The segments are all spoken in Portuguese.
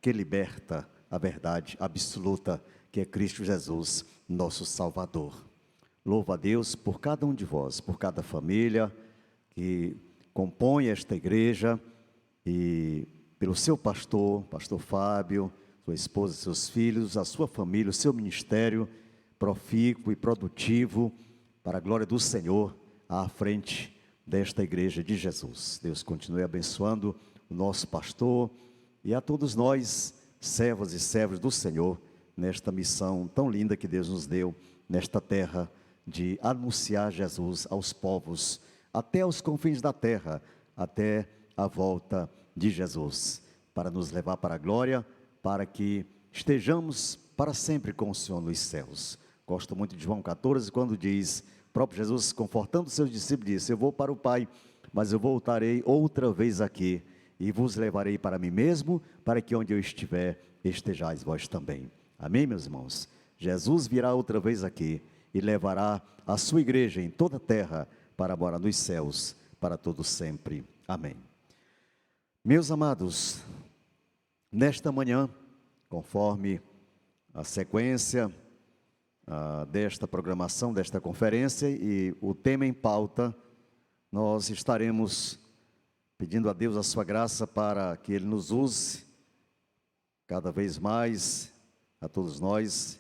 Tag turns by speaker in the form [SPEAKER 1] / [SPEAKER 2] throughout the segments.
[SPEAKER 1] que liberta, a verdade absoluta, que é Cristo Jesus, nosso Salvador. Louvo a Deus por cada um de vós, por cada família que compõe esta igreja e pelo seu pastor, pastor Fábio, sua esposa, seus filhos, a sua família, o seu ministério profícuo e produtivo para a glória do Senhor à frente desta igreja de Jesus. Deus continue abençoando o nosso pastor e a todos nós, servos e servos do Senhor, nesta missão tão linda que Deus nos deu nesta terra, de anunciar Jesus aos povos, até os confins da terra, até a volta de Jesus, para nos levar para a glória, para que estejamos para sempre com o Senhor nos céus. Gosto muito de João 14, quando diz, o próprio Jesus, confortando seus discípulos, disse, eu vou para o Pai, mas eu voltarei outra vez aqui, e vos levarei para mim mesmo, para que onde eu estiver, estejais vós também. Amém, meus irmãos? Jesus virá outra vez aqui, e levará a sua igreja em toda a terra, para morar nos céus, para todo sempre. Amém. Meus amados, nesta manhã, conforme a sequência desta programação, desta conferência e o tema em pauta, nós estaremos pedindo a Deus a sua graça para que Ele nos use cada vez mais, a todos nós,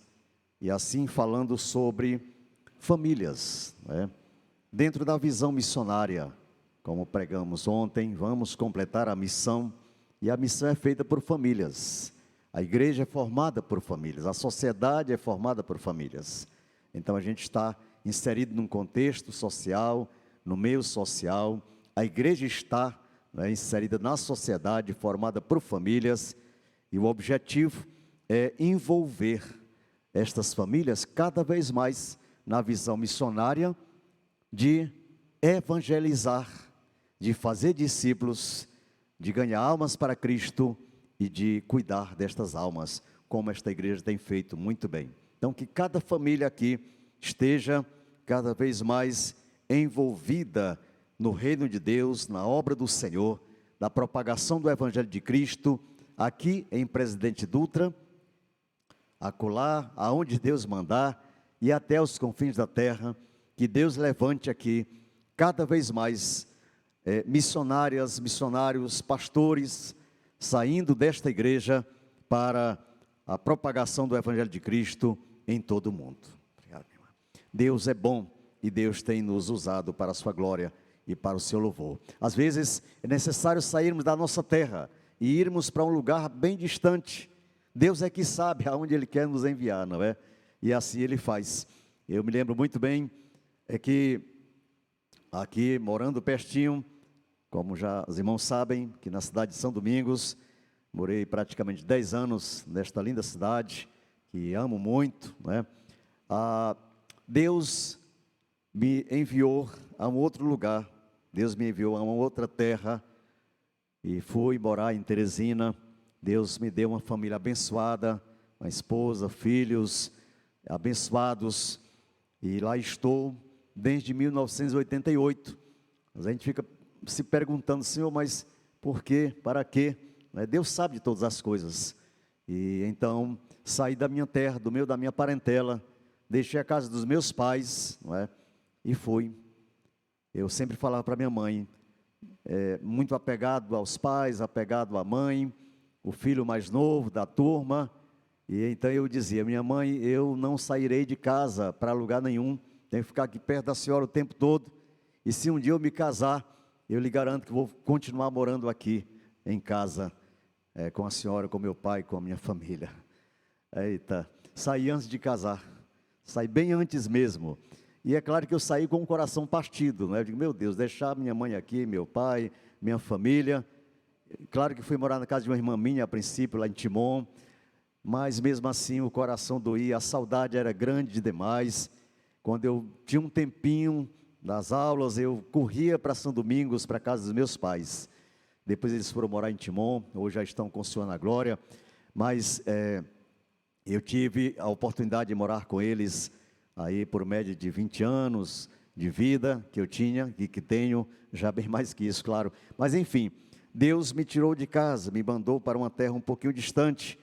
[SPEAKER 1] e assim falando sobre famílias, né? Dentro da visão missionária, como pregamos ontem, vamos completar a missão, e a missão é feita por famílias. A igreja é formada por famílias, a sociedade é formada por famílias. Então a gente está inserido num contexto social, no meio social, a igreja está, né, inserida na sociedade, formada por famílias, e o objetivo é envolver estas famílias cada vez mais na visão missionária de evangelizar, de fazer discípulos, de ganhar almas para Cristo e de cuidar destas almas, como esta igreja tem feito muito bem. Então, que cada família aqui esteja cada vez mais envolvida no reino de Deus, na obra do Senhor, na propagação do Evangelho de Cristo, aqui em Presidente Dutra, acolá, aonde Deus mandar, e até os confins da terra, que Deus levante aqui, cada vez mais, missionárias, missionários, pastores, saindo desta igreja para a propagação do Evangelho de Cristo em todo o mundo. Obrigado, minha irmã. Deus é bom e Deus tem nos usado para a sua glória e para o seu louvor. Às vezes é necessário sairmos da nossa terra e irmos para um lugar bem distante. Deus é que sabe aonde Ele quer nos enviar, não é? E assim Ele faz. Eu me lembro muito bem, que aqui morando pertinho, como já os irmãos sabem, que na cidade de São Domingos, morei praticamente 10 anos nesta linda cidade, que amo muito, né? Deus me enviou a um outro lugar, Deus me enviou a uma outra terra, e fui morar em Teresina. Deus me deu uma família abençoada, uma esposa, filhos abençoados, e lá estou desde 1988. A gente fica se perguntando, Senhor, mas por quê? Para quê? Deus sabe de todas as coisas. E então saí da minha terra, da minha parentela, deixei a casa dos meus pais, não é? E fui. Eu sempre falava para minha mãe, muito apegado aos pais, apegado à mãe, o filho mais novo da turma, e então eu dizia, minha mãe, eu não sairei de casa para lugar nenhum, tenho que ficar aqui perto da senhora o tempo todo, e se um dia eu me casar, eu lhe garanto que vou continuar morando aqui em casa, com a senhora, com meu pai, com a minha família. Eita, saí antes de casar, saí bem antes mesmo, e é claro que eu saí com o coração partido, né? Eu digo, meu Deus, deixar minha mãe aqui, meu pai, minha família. Claro que fui morar na casa de uma irmã minha, a princípio, lá em Timon, mas mesmo assim o coração doía, a saudade era grande demais. Quando eu tinha um tempinho das aulas, eu corria para São Domingos, para a casa dos meus pais. Depois eles foram morar em Timon, hoje já estão com o Senhor na glória, mas eu tive a oportunidade de morar com eles, aí por média de 20 anos de vida que eu tinha, e que tenho, já bem mais que isso, claro. Mas enfim, Deus me tirou de casa, me mandou para uma terra um pouquinho distante.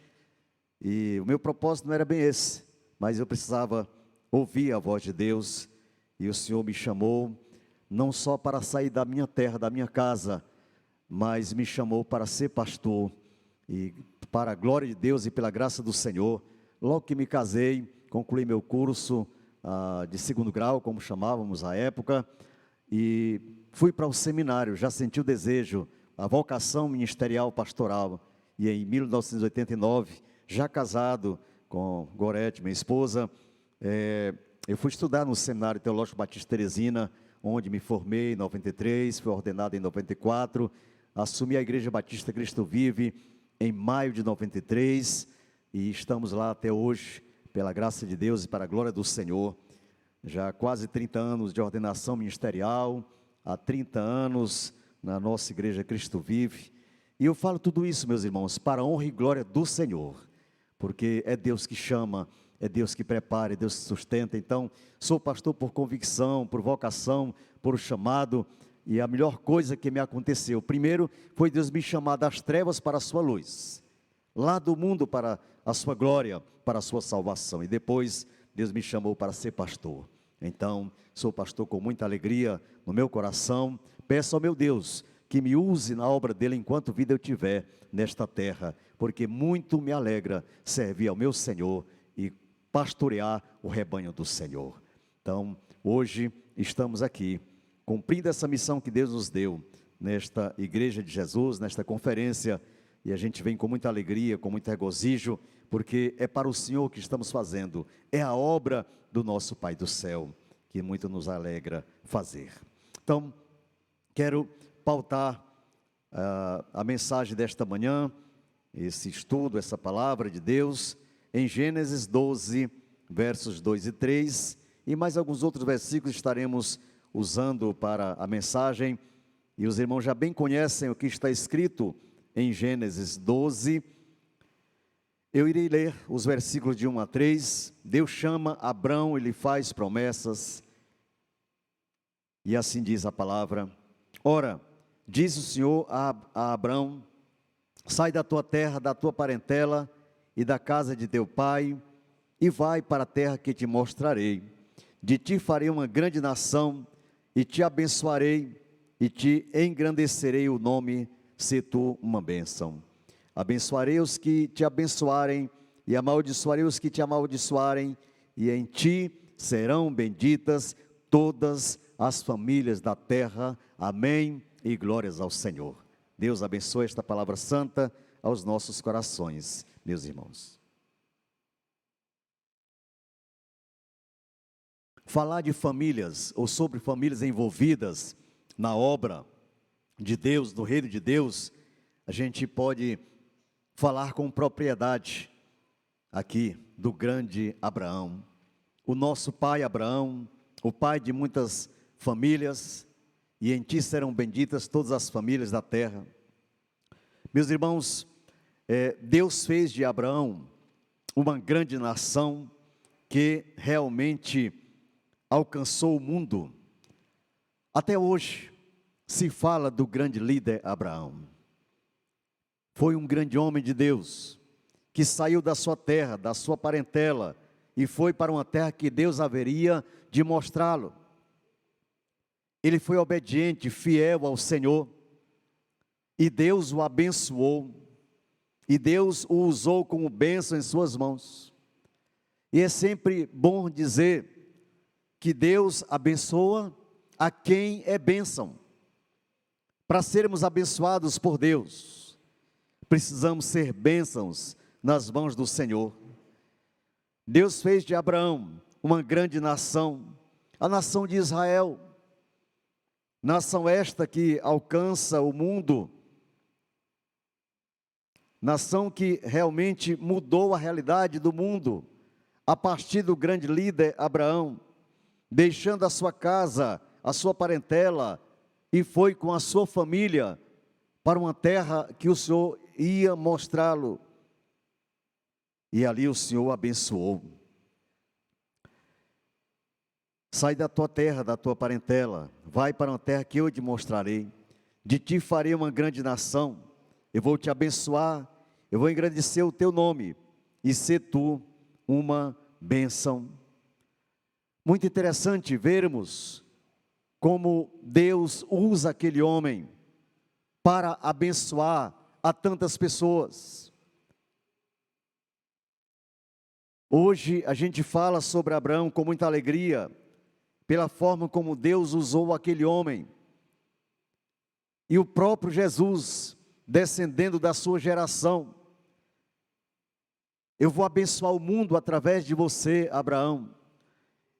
[SPEAKER 1] E o meu propósito não era bem esse, mas eu precisava ouvir a voz de Deus. E o Senhor me chamou, não só para sair da minha terra, da minha casa, mas me chamou para ser pastor. E para a glória de Deus e pela graça do Senhor, logo que me casei, concluí meu curso de 2º grau, como chamávamos à época, e fui para o seminário, já senti o desejo, a vocação ministerial pastoral. E em 1989, já casado com Gorete, minha esposa, eu fui estudar no Seminário Teológico Batista Teresina, onde me formei em 93, fui ordenado em 94, assumi a Igreja Batista Cristo Vive em maio de 93, e estamos lá até hoje, pela graça de Deus e para a glória do Senhor. Já há quase 30 anos de ordenação ministerial, há 30 anos na nossa Igreja Cristo Vive. E eu falo tudo isso, meus irmãos, para a honra e glória do Senhor, porque é Deus que chama, é Deus que prepara, é Deus que sustenta. Então, sou pastor por convicção, por vocação, por chamado, e a melhor coisa que me aconteceu, primeiro, foi Deus me chamar das trevas para a sua luz, lá do mundo para a sua glória, para a sua salvação, e depois Deus me chamou para ser pastor. Então, sou pastor com muita alegria no meu coração. Peço ao meu Deus que me use na obra dele enquanto vida eu tiver nesta terra, porque muito me alegra servir ao meu Senhor e pastorear o rebanho do Senhor. Então, hoje estamos aqui, cumprindo essa missão que Deus nos deu, nesta Igreja de Jesus, nesta conferência, e a gente vem com muita alegria, com muito regozijo, porque é para o Senhor que estamos fazendo, é a obra do nosso Pai do céu, que muito nos alegra fazer. Então, quero pautar a mensagem desta manhã, esse estudo, essa palavra de Deus, em Gênesis 12, versos 2 e 3, e mais alguns outros versículos estaremos usando para a mensagem, e os irmãos já bem conhecem o que está escrito em Gênesis 12. Eu irei ler os versículos de 1 a 3. Deus chama Abrão e lhe faz promessas, e assim diz a palavra: Ora, diz o Senhor a Abrão: sai da tua terra, da tua parentela e da casa de teu pai, e vai para a terra que te mostrarei. De ti farei uma grande nação, e te abençoarei, e te engrandecerei o nome, se tu uma bênção. Abençoarei os que te abençoarem, e amaldiçoarei os que te amaldiçoarem, e em ti serão benditas todas as famílias da terra. Amém, e glórias ao Senhor. Deus abençoe esta palavra santa aos nossos corações, meus irmãos. Falar de famílias, ou sobre famílias envolvidas na obra de Deus, no reino de Deus, a gente pode falar com propriedade aqui do grande Abraão, o nosso pai Abraão, o pai de muitas famílias, e em ti serão benditas todas as famílias da terra. Meus irmãos, Deus fez de Abraão uma grande nação que realmente alcançou o mundo. Até hoje se fala do grande líder Abraão. Foi um grande homem de Deus, que saiu da sua terra, da sua parentela, e foi para uma terra que Deus haveria de mostrá-lo. Ele foi obediente, fiel ao Senhor, e Deus o abençoou, e Deus o usou como bênção em suas mãos. E é sempre bom dizer que Deus abençoa a quem é bênção. Para sermos abençoados por Deus, precisamos ser bênçãos nas mãos do Senhor. Deus fez de Abraão uma grande nação, a nação de Israel, nação esta que alcança o mundo, nação que realmente mudou a realidade do mundo, a partir do grande líder Abraão, deixando a sua casa, a sua parentela, e foi com a sua família para uma terra que o Senhor ia mostrá-lo, e ali o Senhor abençoou. Sai da tua terra, da tua parentela, vai para uma terra que eu te mostrarei. de ti farei uma grande nação, eu vou te abençoar, eu vou engrandecer o teu nome, e ser tu uma bênção. Muito interessante vermos como Deus usa aquele homem para abençoar a tantas pessoas. Hoje a gente fala sobre Abraão com muita alegria, pela forma como Deus usou aquele homem. E o próprio Jesus, descendendo da sua geração. Eu vou abençoar o mundo através de você, Abraão.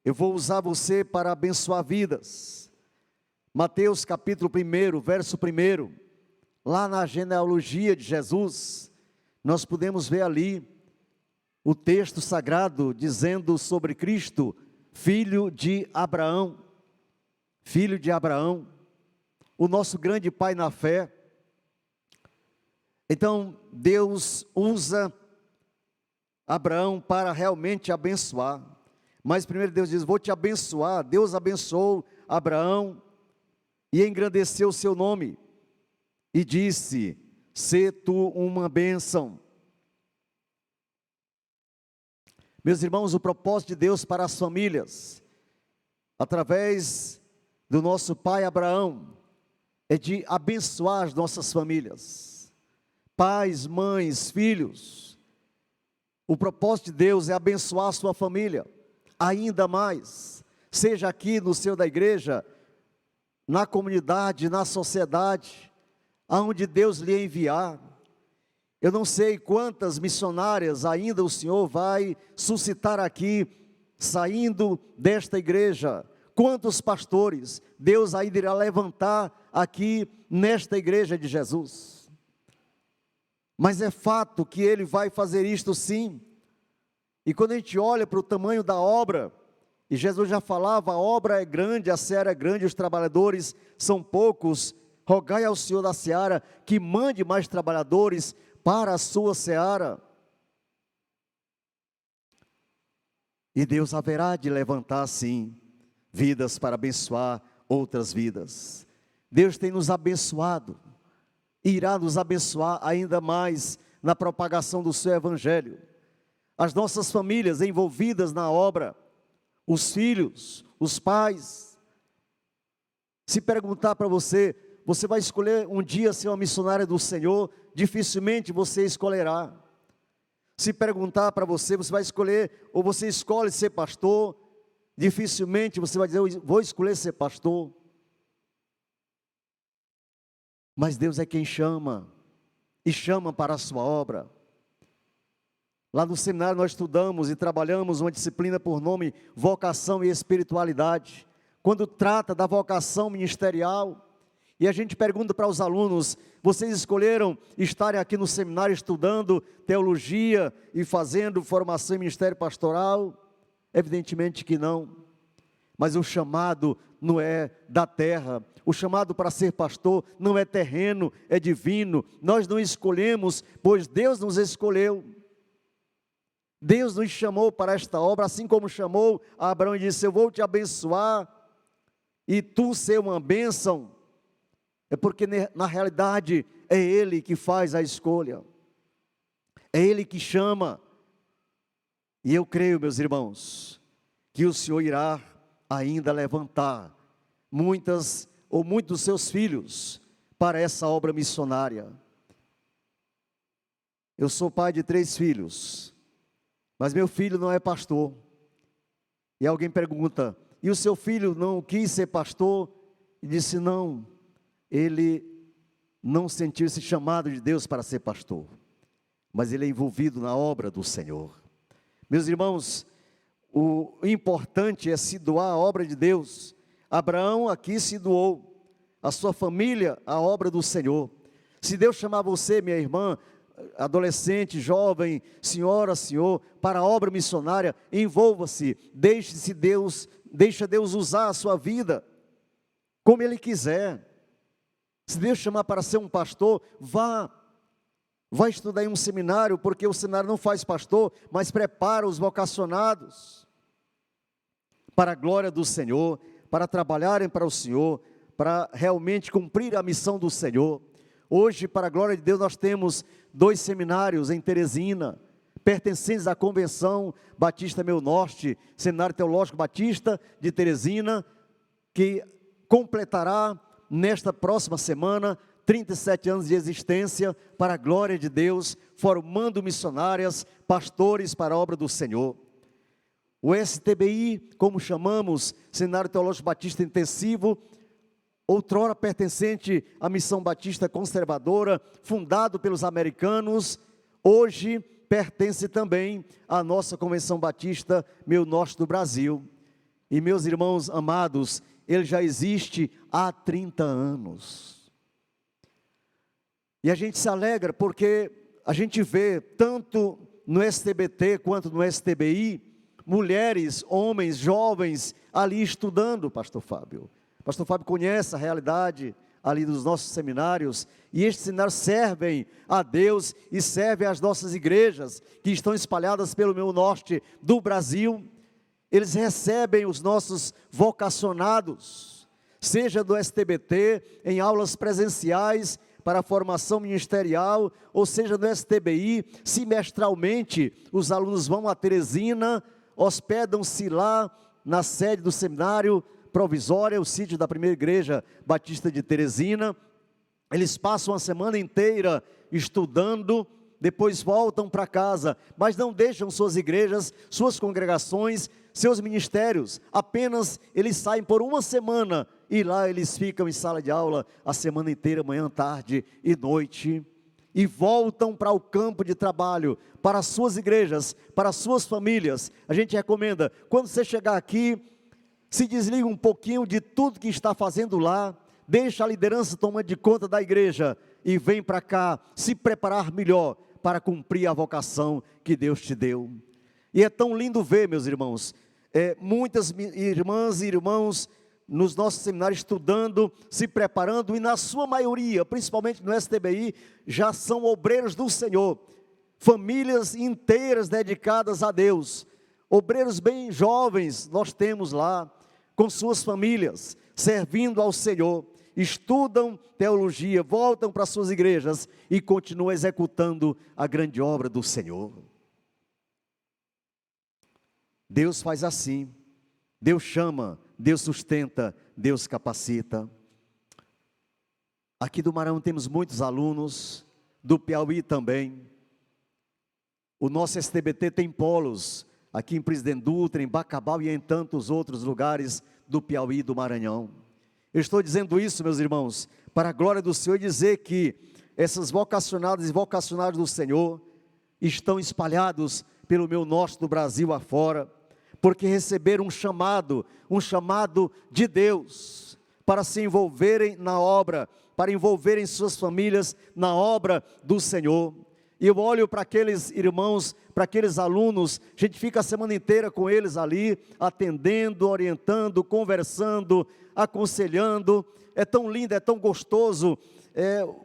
[SPEAKER 1] Eu vou usar você para abençoar vidas. Mateus capítulo 1, verso 1, lá na genealogia de Jesus, nós podemos ver ali o texto sagrado dizendo sobre Cristo, filho de Abraão, o nosso grande pai na fé. Então, Deus usa Abraão para realmente abençoar. Mas primeiro Deus diz, vou te abençoar. Deus abençoou Abraão e engrandeceu o seu nome. E disse, sê tu uma bênção. Meus irmãos, o propósito de Deus para as famílias, através do nosso pai Abraão, é de abençoar as nossas famílias. Pais, mães, filhos. O propósito de Deus é abençoar a sua família, ainda mais, seja aqui no seio da igreja, na comunidade, na sociedade, aonde Deus lhe enviar. Eu não sei quantas missionárias ainda o Senhor vai suscitar aqui, saindo desta igreja, quantos pastores Deus ainda irá levantar aqui nesta igreja de Jesus. Mas é fato que Ele vai fazer isto sim. E quando a gente olha para o tamanho da obra, e Jesus já falava, a obra é grande, a seara é grande, os trabalhadores são poucos, rogai ao Senhor da seara que mande mais trabalhadores para a sua seara. E Deus haverá de levantar sim, vidas para abençoar outras vidas. Deus tem nos abençoado, irá nos abençoar ainda mais na propagação do seu evangelho. As nossas famílias envolvidas na obra, os filhos, os pais. Se perguntar para você, você vai escolher um dia ser uma missionária do Senhor, dificilmente você escolherá. Se perguntar para você, você vai escolher, ou você escolhe ser pastor, dificilmente você vai dizer, eu vou escolher ser pastor. Mas Deus é quem chama, e chama para a sua obra. Lá no seminário nós estudamos e trabalhamos uma disciplina por nome vocação e espiritualidade. Quando trata da vocação ministerial, e a gente pergunta para os alunos, vocês escolheram estarem aqui no seminário estudando teologia e fazendo formação em ministério pastoral? Evidentemente que não. Mas o chamado não é da terra, o chamado para ser pastor não é terreno, é divino. Nós não escolhemos, pois Deus nos escolheu. Deus nos chamou para esta obra, assim como chamou a Abraão e disse, eu vou te abençoar, e tu ser uma bênção. É porque na realidade é Ele que faz a escolha, é Ele que chama. E eu creio, meus irmãos, que o Senhor irá ainda levantar muitos dos seus filhos para essa obra missionária. Eu sou pai de 3 filhos, mas meu filho não é pastor. E alguém pergunta, e o seu filho não quis ser pastor? E disse, não, ele não sentiu esse chamado de Deus para ser pastor, mas ele é envolvido na obra do Senhor. Meus irmãos, o importante é se doar à obra de Deus. Abraão aqui se doou, a sua família, à obra do Senhor. Se Deus chamar você, minha irmã, adolescente, jovem, senhora, senhor, para a obra missionária, envolva-se, deixe Deus usar a sua vida, como Ele quiser. Se Deus chamar para ser um pastor, vá estudar em um seminário, porque o seminário não faz pastor, mas prepara os vocacionados, para a glória do Senhor, para trabalharem para o Senhor, para realmente cumprir a missão do Senhor. Hoje, para a glória de Deus, nós temos 2 seminários em Teresina, pertencentes à Convenção Batista Meu Norte, Seminário Teológico Batista de Teresina, que completará nesta próxima semana 37 anos de existência para a glória de Deus, formando missionárias, pastores para a obra do Senhor. O STBI, como chamamos, Seminário Teológico Batista Intensivo, outrora pertencente à Missão Batista Conservadora, fundado pelos americanos, hoje pertence também à nossa Convenção Batista Meu Norte do Brasil. E meus irmãos amados, ele já existe há 30 anos. E a gente se alegra porque a gente vê tanto no STBT quanto no STBI, mulheres, homens, jovens ali estudando, pastor Fábio. Pastor Fábio conhece a realidade ali dos nossos seminários, e estes seminários servem a Deus e servem às nossas igrejas, que estão espalhadas pelo meio norte do Brasil. Eles recebem os nossos vocacionados, seja do STBT, em aulas presenciais, para a formação ministerial, ou seja no STBI, semestralmente, os alunos vão a Teresina, hospedam-se lá na sede do seminário provisória, o sítio da primeira igreja batista de Teresina. Eles passam a semana inteira estudando, depois voltam para casa, mas não deixam suas igrejas, suas congregações, seus ministérios. Apenas eles saem por uma semana e lá eles ficam em sala de aula a semana inteira, manhã, tarde e noite, e voltam para o campo de trabalho, para as suas igrejas, para as suas famílias. A gente recomenda, quando você chegar aqui, se desliga um pouquinho de tudo que está fazendo lá, deixa a liderança tomar de conta da igreja e vem para cá se preparar melhor para cumprir a vocação que Deus te deu. E é tão lindo ver, meus irmãos, muitas irmãs e irmãos nos nossos seminários estudando, se preparando, e na sua maioria, principalmente no STBI, já são obreiros do Senhor, famílias inteiras dedicadas a Deus, obreiros bem jovens nós temos lá, com suas famílias, servindo ao Senhor, estudam teologia, voltam para suas igrejas e continuam executando a grande obra do Senhor. Deus faz assim, Deus chama, Deus sustenta, Deus capacita. Aqui do Maranhão temos muitos alunos, do Piauí também. O nosso STBT tem polos, aqui em Presidente Dutra, em Bacabal e em tantos outros lugares do Piauí e do Maranhão. Eu estou dizendo isso, meus irmãos, para a glória do Senhor, e dizer que essas vocacionadas e vocacionados do Senhor estão espalhados pelo meu norte do Brasil afora, porque receberam um chamado de Deus, para se envolverem na obra, para envolverem suas famílias na obra do Senhor. E eu olho para aqueles irmãos, para aqueles alunos, a gente fica a semana inteira com eles ali, atendendo, orientando, conversando, aconselhando. É tão lindo, é tão gostoso,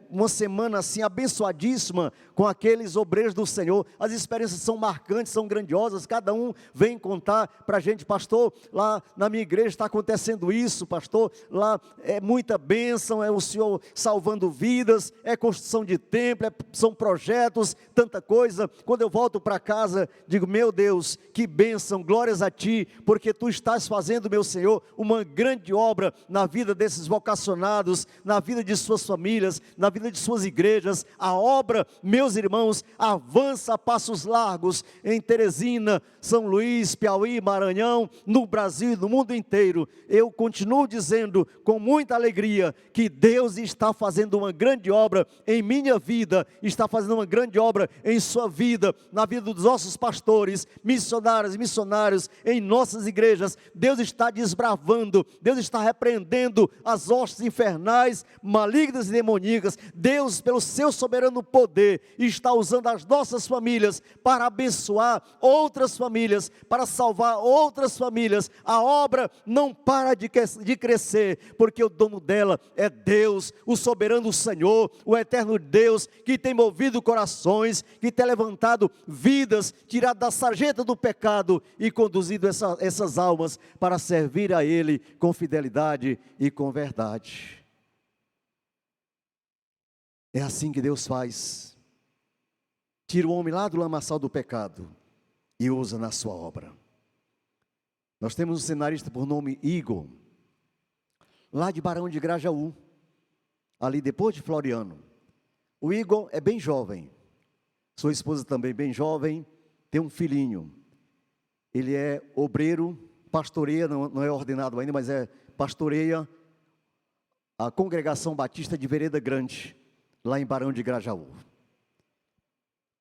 [SPEAKER 1] uma semana assim abençoadíssima com aqueles obreiros do Senhor. As experiências são marcantes, são grandiosas, cada um vem contar para a gente: pastor, lá na minha igreja está acontecendo isso, pastor, lá é muita bênção, é o Senhor salvando vidas, é construção de templo, são projetos, tanta coisa. Quando eu volto para casa, digo: meu Deus, que bênção, glórias a Ti, porque Tu estás fazendo, meu Senhor, uma grande obra na vida desses vocacionados, na vida de suas famílias, na vida de suas igrejas. A obra, meus irmãos, avança a passos largos em Teresina, São Luís, Piauí, Maranhão, no Brasil e no mundo inteiro. Eu continuo dizendo com muita alegria que Deus está fazendo uma grande obra em minha vida, está fazendo uma grande obra em sua vida, na vida dos nossos pastores, missionários e missionários em nossas igrejas. Deus está desbravando, Deus está repreendendo as hostes infernais, malignas e demoníacas demoníacas. Deus, pelo seu soberano poder, está usando as nossas famílias para abençoar outras famílias, para salvar outras famílias. A obra não para de crescer, porque o dono dela é Deus, o soberano Senhor, o eterno Deus, que tem movido corações, que tem levantado vidas, tirado da sarjeta do pecado e conduzido essas almas para servir a Ele com fidelidade e com verdade. É assim que Deus faz. Tira o homem lá do lamaçal do pecado e usa na sua obra. Nós temos um cenarista por nome Igor, lá de Barão de Grajaú, ali depois de Floriano. O Igor é bem jovem, sua esposa também bem jovem, tem um filhinho. Ele é obreiro, pastoreia, não é ordenado ainda, mas pastoreia a Congregação Batista de Vereda Grande, lá em Barão de Grajaú.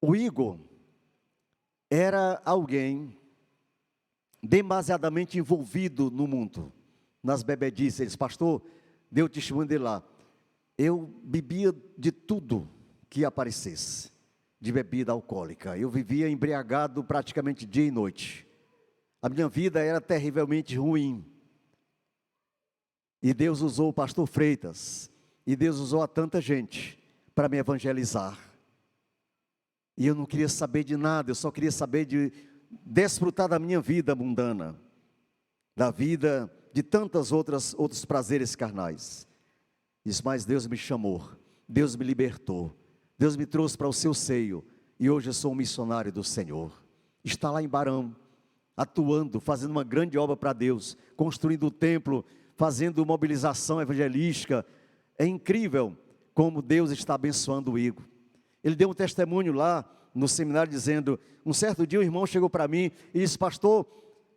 [SPEAKER 1] O Igor era alguém demasiadamente envolvido no mundo, nas bebedices. Ele disse: pastor, deu testemunho dele lá, eu bebia de tudo que aparecesse, de bebida alcoólica. Eu vivia embriagado praticamente dia e noite. A minha vida era terrivelmente ruim. E Deus usou o pastor Freitas, e Deus usou a tanta gente para me evangelizar. E eu não queria saber de nada, eu só queria saber de desfrutar da minha vida mundana, da vida de tantos outros prazeres carnais. Isso, mas Deus me chamou, Deus me libertou, Deus me trouxe para o seu seio, e hoje eu sou um missionário do Senhor. Está lá em Barão, atuando, fazendo uma grande obra para Deus, construindo o templo, fazendo mobilização evangelística. É incrível como Deus está abençoando o Igor. Ele deu um testemunho lá no seminário dizendo, um certo dia o irmão chegou para mim e disse: pastor,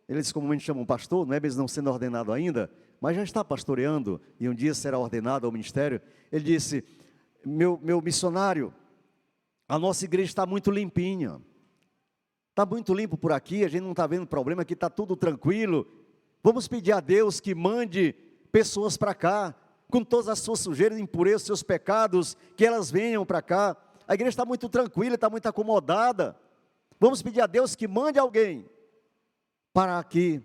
[SPEAKER 1] eles comumente chamam pastor, não é mesmo não sendo ordenado ainda, mas já está pastoreando e um dia será ordenado ao ministério. Ele disse: meu missionário, a nossa igreja está muito limpinha, está muito limpo por aqui, a gente não está vendo problema, aqui está tudo tranquilo. Vamos pedir a Deus que mande pessoas para cá, com todas as suas sujeiras, impurezas, seus pecados, que elas venham para cá. A igreja está muito tranquila, está muito acomodada. Vamos pedir a Deus que mande alguém para aqui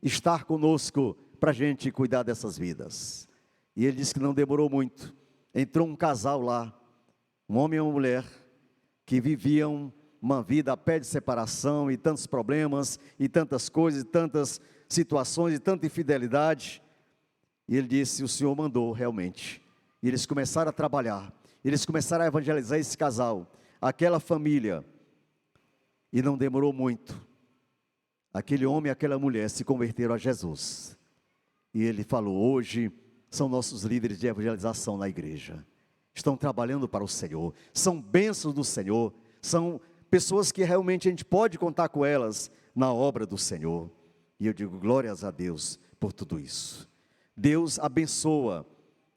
[SPEAKER 1] estar conosco, para a gente cuidar dessas vidas. E ele disse que não demorou muito. Entrou um casal lá, um homem e uma mulher, que viviam uma vida a pé de separação, e tantos problemas, e tantas coisas, e tantas situações, e tanta infidelidade. E ele disse: o Senhor mandou realmente. E eles começaram a trabalhar, eles começaram a evangelizar esse casal, aquela família. E não demorou muito, aquele homem e aquela mulher se converteram a Jesus. E ele falou: hoje são nossos líderes de evangelização na igreja, estão trabalhando para o Senhor, são bênçãos do Senhor, são pessoas que realmente a gente pode contar com elas na obra do Senhor. E eu digo glórias a Deus por tudo isso. Deus abençoa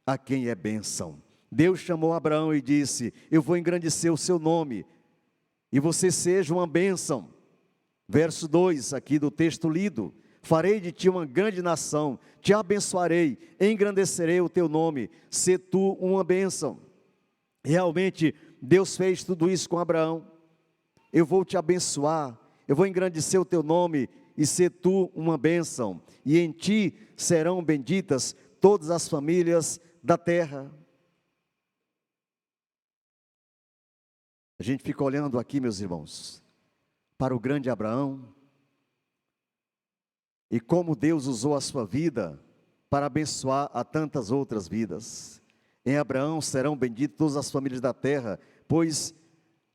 [SPEAKER 1] a quem é bênção. Deus chamou Abraão e disse: eu vou engrandecer o seu nome, e você seja uma bênção. Verso 2 aqui do texto lido: farei de ti uma grande nação, te abençoarei, engrandecerei o teu nome, se tu uma bênção. Realmente Deus fez tudo isso com Abraão. Eu vou te abençoar, eu vou engrandecer o teu nome, e ser tu uma bênção, e em ti serão benditas todas as famílias da terra. A gente fica olhando aqui, meus irmãos, para o grande Abraão, e como Deus usou a sua vida para abençoar a tantas outras vidas. Em Abraão serão benditas todas as famílias da terra, pois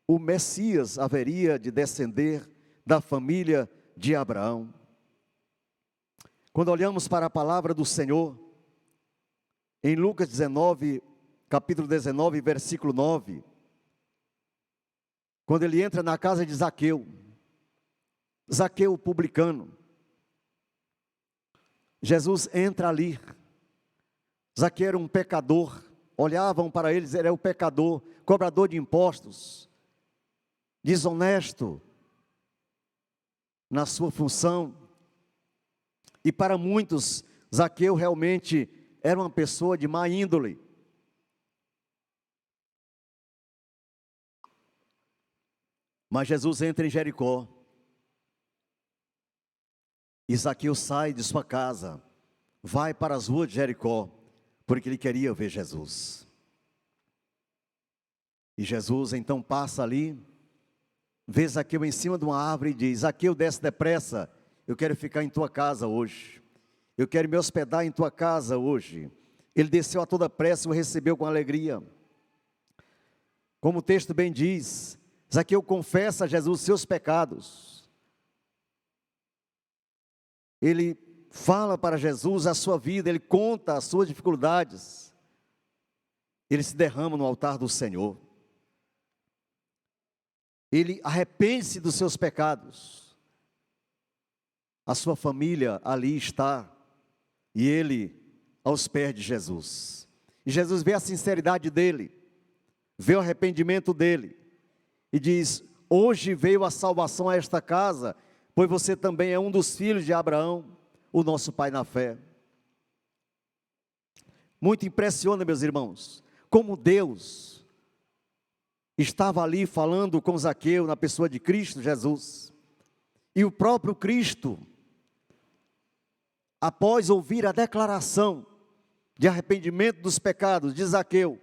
[SPEAKER 1] o Messias haveria de descender da família de Abraão. Quando olhamos para a palavra do Senhor, em Lucas 19, capítulo 19, versículo 9, quando ele entra na casa de Zaqueu, Zaqueu publicano, Jesus entra ali. Zaqueu era um pecador, olhavam para ele, ele era o pecador, cobrador de impostos, desonesto na sua função. E para muitos, Zaqueu realmente era uma pessoa de má índole. Mas Jesus entra em Jericó. E Zaqueu sai de sua casa, vai para as ruas de Jericó, porque ele queria ver Jesus. E Jesus então passa ali, vê Zaqueu em cima de uma árvore e diz: Zaqueu, desce depressa, eu quero ficar em tua casa hoje. Eu quero me hospedar em tua casa hoje. Ele desceu a toda pressa e o recebeu com alegria. Como o texto bem diz, Zaqueu confessa a Jesus seus pecados. Ele fala para Jesus a sua vida, ele conta as suas dificuldades. Ele se derrama no altar do Senhor. Ele arrepende-se dos seus pecados. A sua família ali está, e ele aos pés de Jesus. E Jesus vê a sinceridade dele, vê o arrependimento dele, e diz: hoje veio a salvação a esta casa, pois você também é um dos filhos de Abraão, o nosso pai na fé. Muito impressiona, meus irmãos, como Deus estava ali falando com Zaqueu na pessoa de Cristo Jesus. E o próprio Cristo, após ouvir a declaração de arrependimento dos pecados de Zaqueu,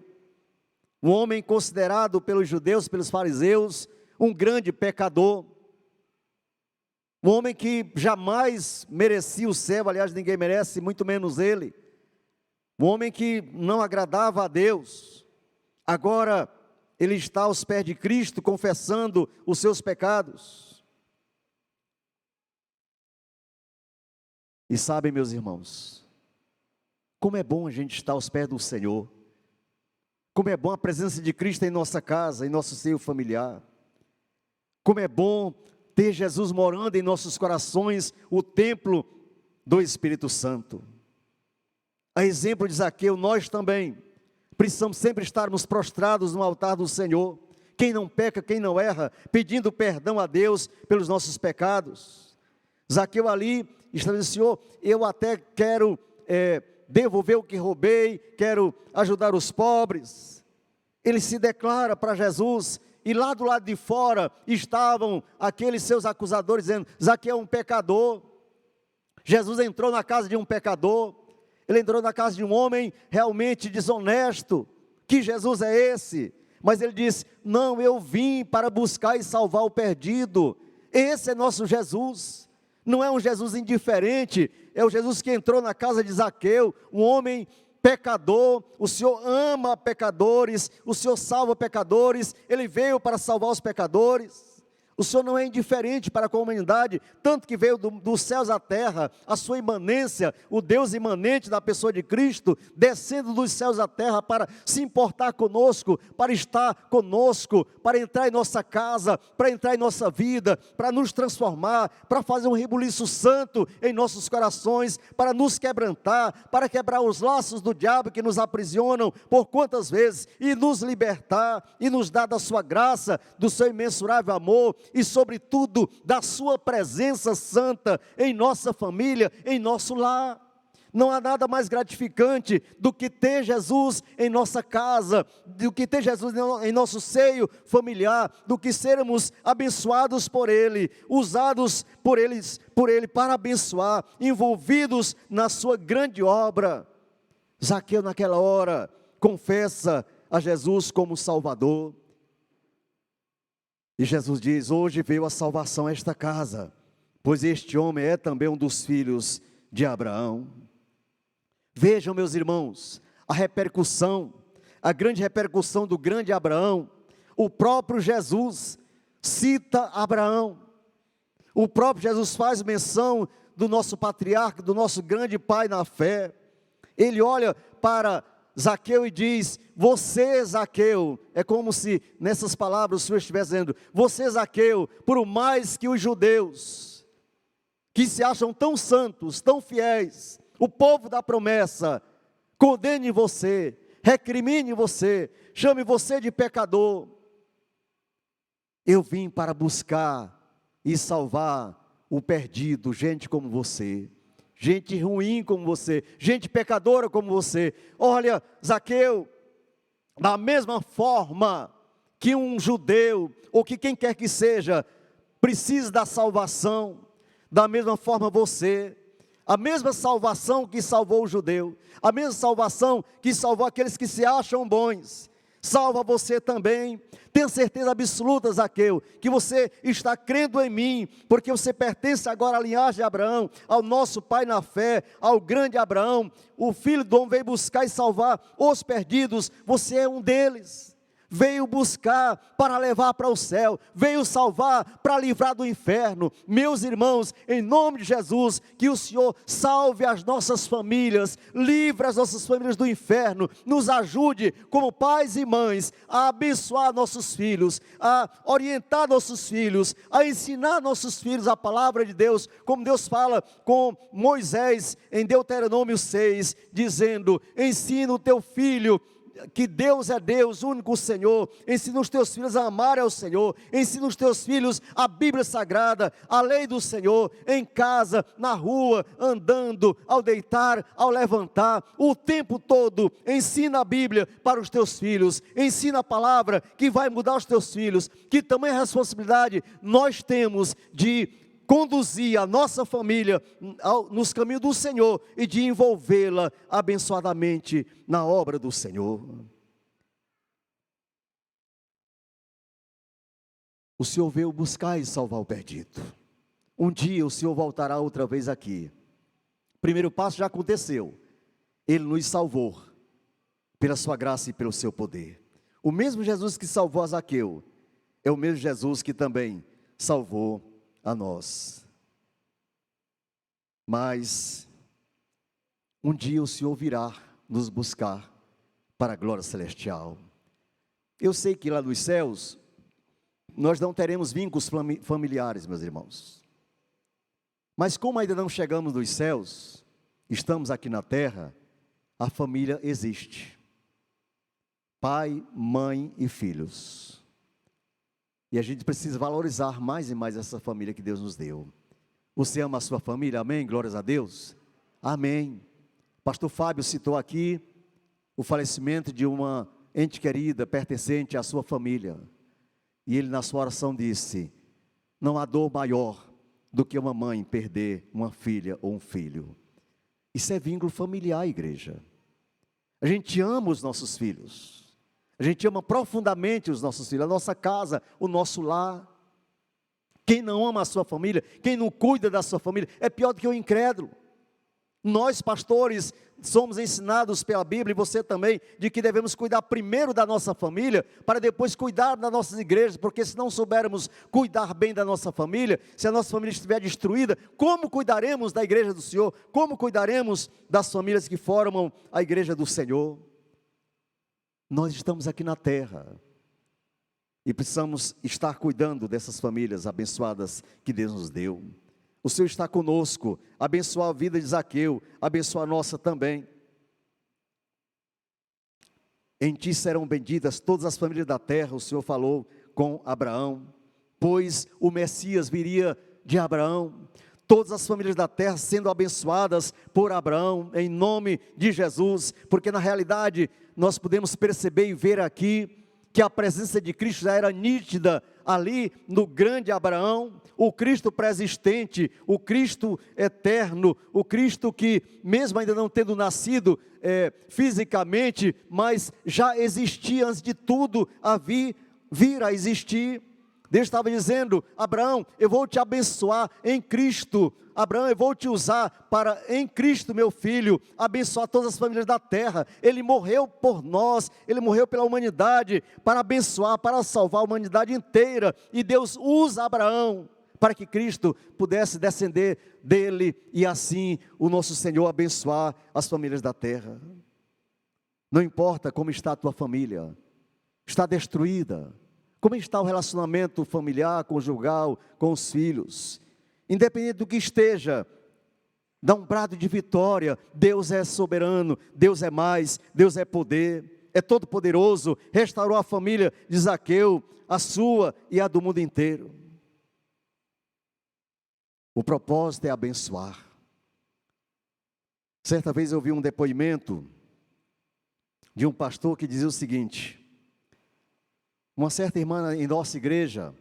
[SPEAKER 1] um homem considerado pelos judeus, pelos fariseus, um grande pecador, um homem que jamais merecia o céu, aliás ninguém merece, muito menos ele, um homem que não agradava a Deus, agora ele está aos pés de Cristo confessando os seus pecados. E sabem, meus irmãos, como é bom a gente estar aos pés do Senhor, como é bom a presença de Cristo em nossa casa, em nosso seio familiar, como é bom ter Jesus morando em nossos corações, o templo do Espírito Santo. A exemplo de Zaqueu, nós também precisamos sempre estarmos prostrados no altar do Senhor, quem não peca, quem não erra, pedindo perdão a Deus pelos nossos pecados. Zaqueu ali está dizendo: Senhor, eu até quero devolver o que roubei, quero ajudar os pobres. Ele se declara para Jesus, e lá do lado de fora estavam aqueles seus acusadores dizendo: Zaqueu é um pecador. Jesus entrou na casa de um pecador, ele entrou na casa de um homem realmente desonesto. Que Jesus é esse? Mas ele disse: não, eu vim para buscar e salvar o perdido. Esse é nosso Jesus. Não é um Jesus indiferente, é o Jesus que entrou na casa de Zaqueu, um homem pecador. O Senhor ama pecadores, o Senhor salva pecadores, Ele veio para salvar os pecadores. O Senhor não é indiferente para a humanidade, tanto que veio dos céus à terra, a sua imanência, o Deus imanente da pessoa de Cristo, descendo dos céus à terra para se importar conosco, para estar conosco, para entrar em nossa casa, para entrar em nossa vida, para nos transformar, para fazer um rebuliço santo em nossos corações, para nos quebrantar, para quebrar os laços do diabo que nos aprisionam por quantas vezes, e nos libertar, e nos dar da sua graça, do seu imensurável amor, e sobretudo da sua presença santa em nossa família, em nosso lar. Não há nada mais gratificante do que ter Jesus em nossa casa, do que ter Jesus em nosso seio familiar, do que sermos abençoados por Ele, usados por Ele para abençoar, envolvidos na sua grande obra. Zaqueu naquela hora confessa a Jesus como Salvador. E Jesus diz: hoje veio a salvação a esta casa, pois este homem é também um dos filhos de Abraão. Vejam, meus irmãos, a repercussão, a grande repercussão do grande Abraão. O próprio Jesus cita Abraão. O próprio Jesus faz menção do nosso patriarca, do nosso grande pai na fé. Ele olha para Zaqueu e diz: você, Zaqueu, é como se nessas palavras o Senhor estivesse dizendo: você, Zaqueu, por mais que os judeus, que se acham tão santos, tão fiéis, o povo da promessa, condene você, recrimine você, chame você de pecador, eu vim para buscar e salvar o perdido, gente como você, gente ruim como você, gente pecadora como você. Olha, Zaqueu, da mesma forma que um judeu, ou que quem quer que seja, precise da salvação, da mesma forma você, a mesma salvação que salvou o judeu, a mesma salvação que salvou aqueles que se acham bons, salva você também. Tenha certeza absoluta, Zaqueu, que você está crendo em mim, porque você pertence agora à linhagem de Abraão, ao nosso pai na fé, ao grande Abraão. O Filho do Homem veio buscar e salvar os perdidos, você é um deles. Veio buscar para levar para o céu, veio salvar para livrar do inferno. Meus irmãos, em nome de Jesus, que o Senhor salve as nossas famílias, livre as nossas famílias do inferno, nos ajude como pais e mães a abençoar nossos filhos, a orientar nossos filhos, a ensinar nossos filhos a palavra de Deus, como Deus fala com Moisés em Deuteronômio 6, dizendo: ensina o teu filho que Deus é Deus, único Senhor. Ensina os teus filhos a amarem ao Senhor, ensina os teus filhos a Bíblia Sagrada, a lei do Senhor, em casa, na rua, andando, ao deitar, ao levantar, o tempo todo. Ensina a Bíblia para os teus filhos, ensina a palavra que vai mudar os teus filhos. Que tamanha responsabilidade nós temos de conduzir a nossa família nos caminhos do Senhor e de envolvê-la abençoadamente na obra do Senhor. O Senhor veio buscar e salvar o perdido. Um dia o Senhor voltará outra vez aqui. O primeiro passo já aconteceu. Ele nos salvou pela sua graça e pelo seu poder. O mesmo Jesus que salvou a Zaqueu é o mesmo Jesus que também salvou a nós. Mas um dia o Senhor virá nos buscar para a glória celestial. Eu sei que lá nos céus nós não teremos vínculos familiares, meus irmãos. Mas como ainda não chegamos nos céus, estamos aqui na terra, a família existe. Pai, mãe e filhos. E a gente precisa valorizar mais e mais essa família que Deus nos deu. Você ama a sua família? Amém? Glórias a Deus? Amém. Pastor Fábio citou aqui o falecimento de uma ente querida pertencente à sua família. E ele na sua oração disse: não há dor maior do que uma mãe perder uma filha ou um filho. Isso é vínculo familiar, igreja. A gente ama os nossos filhos. A gente ama profundamente os nossos filhos, a nossa casa, o nosso lar. Quem não ama a sua família, quem não cuida da sua família, é pior do que o incrédulo. Nós, pastores, somos ensinados pela Bíblia, e você também, de que devemos cuidar primeiro da nossa família, para depois cuidar das nossas igrejas, porque se não soubermos cuidar bem da nossa família, se a nossa família estiver destruída, como cuidaremos da igreja do Senhor? Como cuidaremos das famílias que formam a igreja do Senhor? Nós estamos aqui na terra e precisamos estar cuidando dessas famílias abençoadas que Deus nos deu. O Senhor está conosco, abençoar a vida de Zaqueu, abençoar a nossa também. Em ti serão benditas todas as famílias da terra, o Senhor falou com Abraão, pois o Messias viria de Abraão. Todas as famílias da terra sendo abençoadas por Abraão, em nome de Jesus, porque na realidade nós podemos perceber e ver aqui que a presença de Cristo já era nítida ali no grande Abraão, o Cristo pré-existente, o Cristo eterno, o Cristo que mesmo ainda não tendo nascido fisicamente, mas já existia antes de tudo vir a existir. Deus estava dizendo: Abraão, eu vou te abençoar em Cristo. Abraão, eu vou te usar para, em Cristo, meu filho, abençoar todas as famílias da terra. Ele morreu por nós, ele morreu pela humanidade, para abençoar, para salvar a humanidade inteira. E Deus usa Abraão para que Cristo pudesse descender dele e assim o nosso Senhor abençoar as famílias da terra. Não importa como está a tua família, está destruída. Como está o relacionamento familiar, conjugal, com os filhos? Independente do que esteja, dá um brado de vitória. Deus é soberano, Deus é mais, Deus é poder, é todo poderoso. Restaurou a família de Zaqueu, a sua e a do mundo inteiro. O propósito é abençoar. Certa vez eu vi um depoimento de um pastor que dizia o seguinte: Uma certa irmã em nossa igreja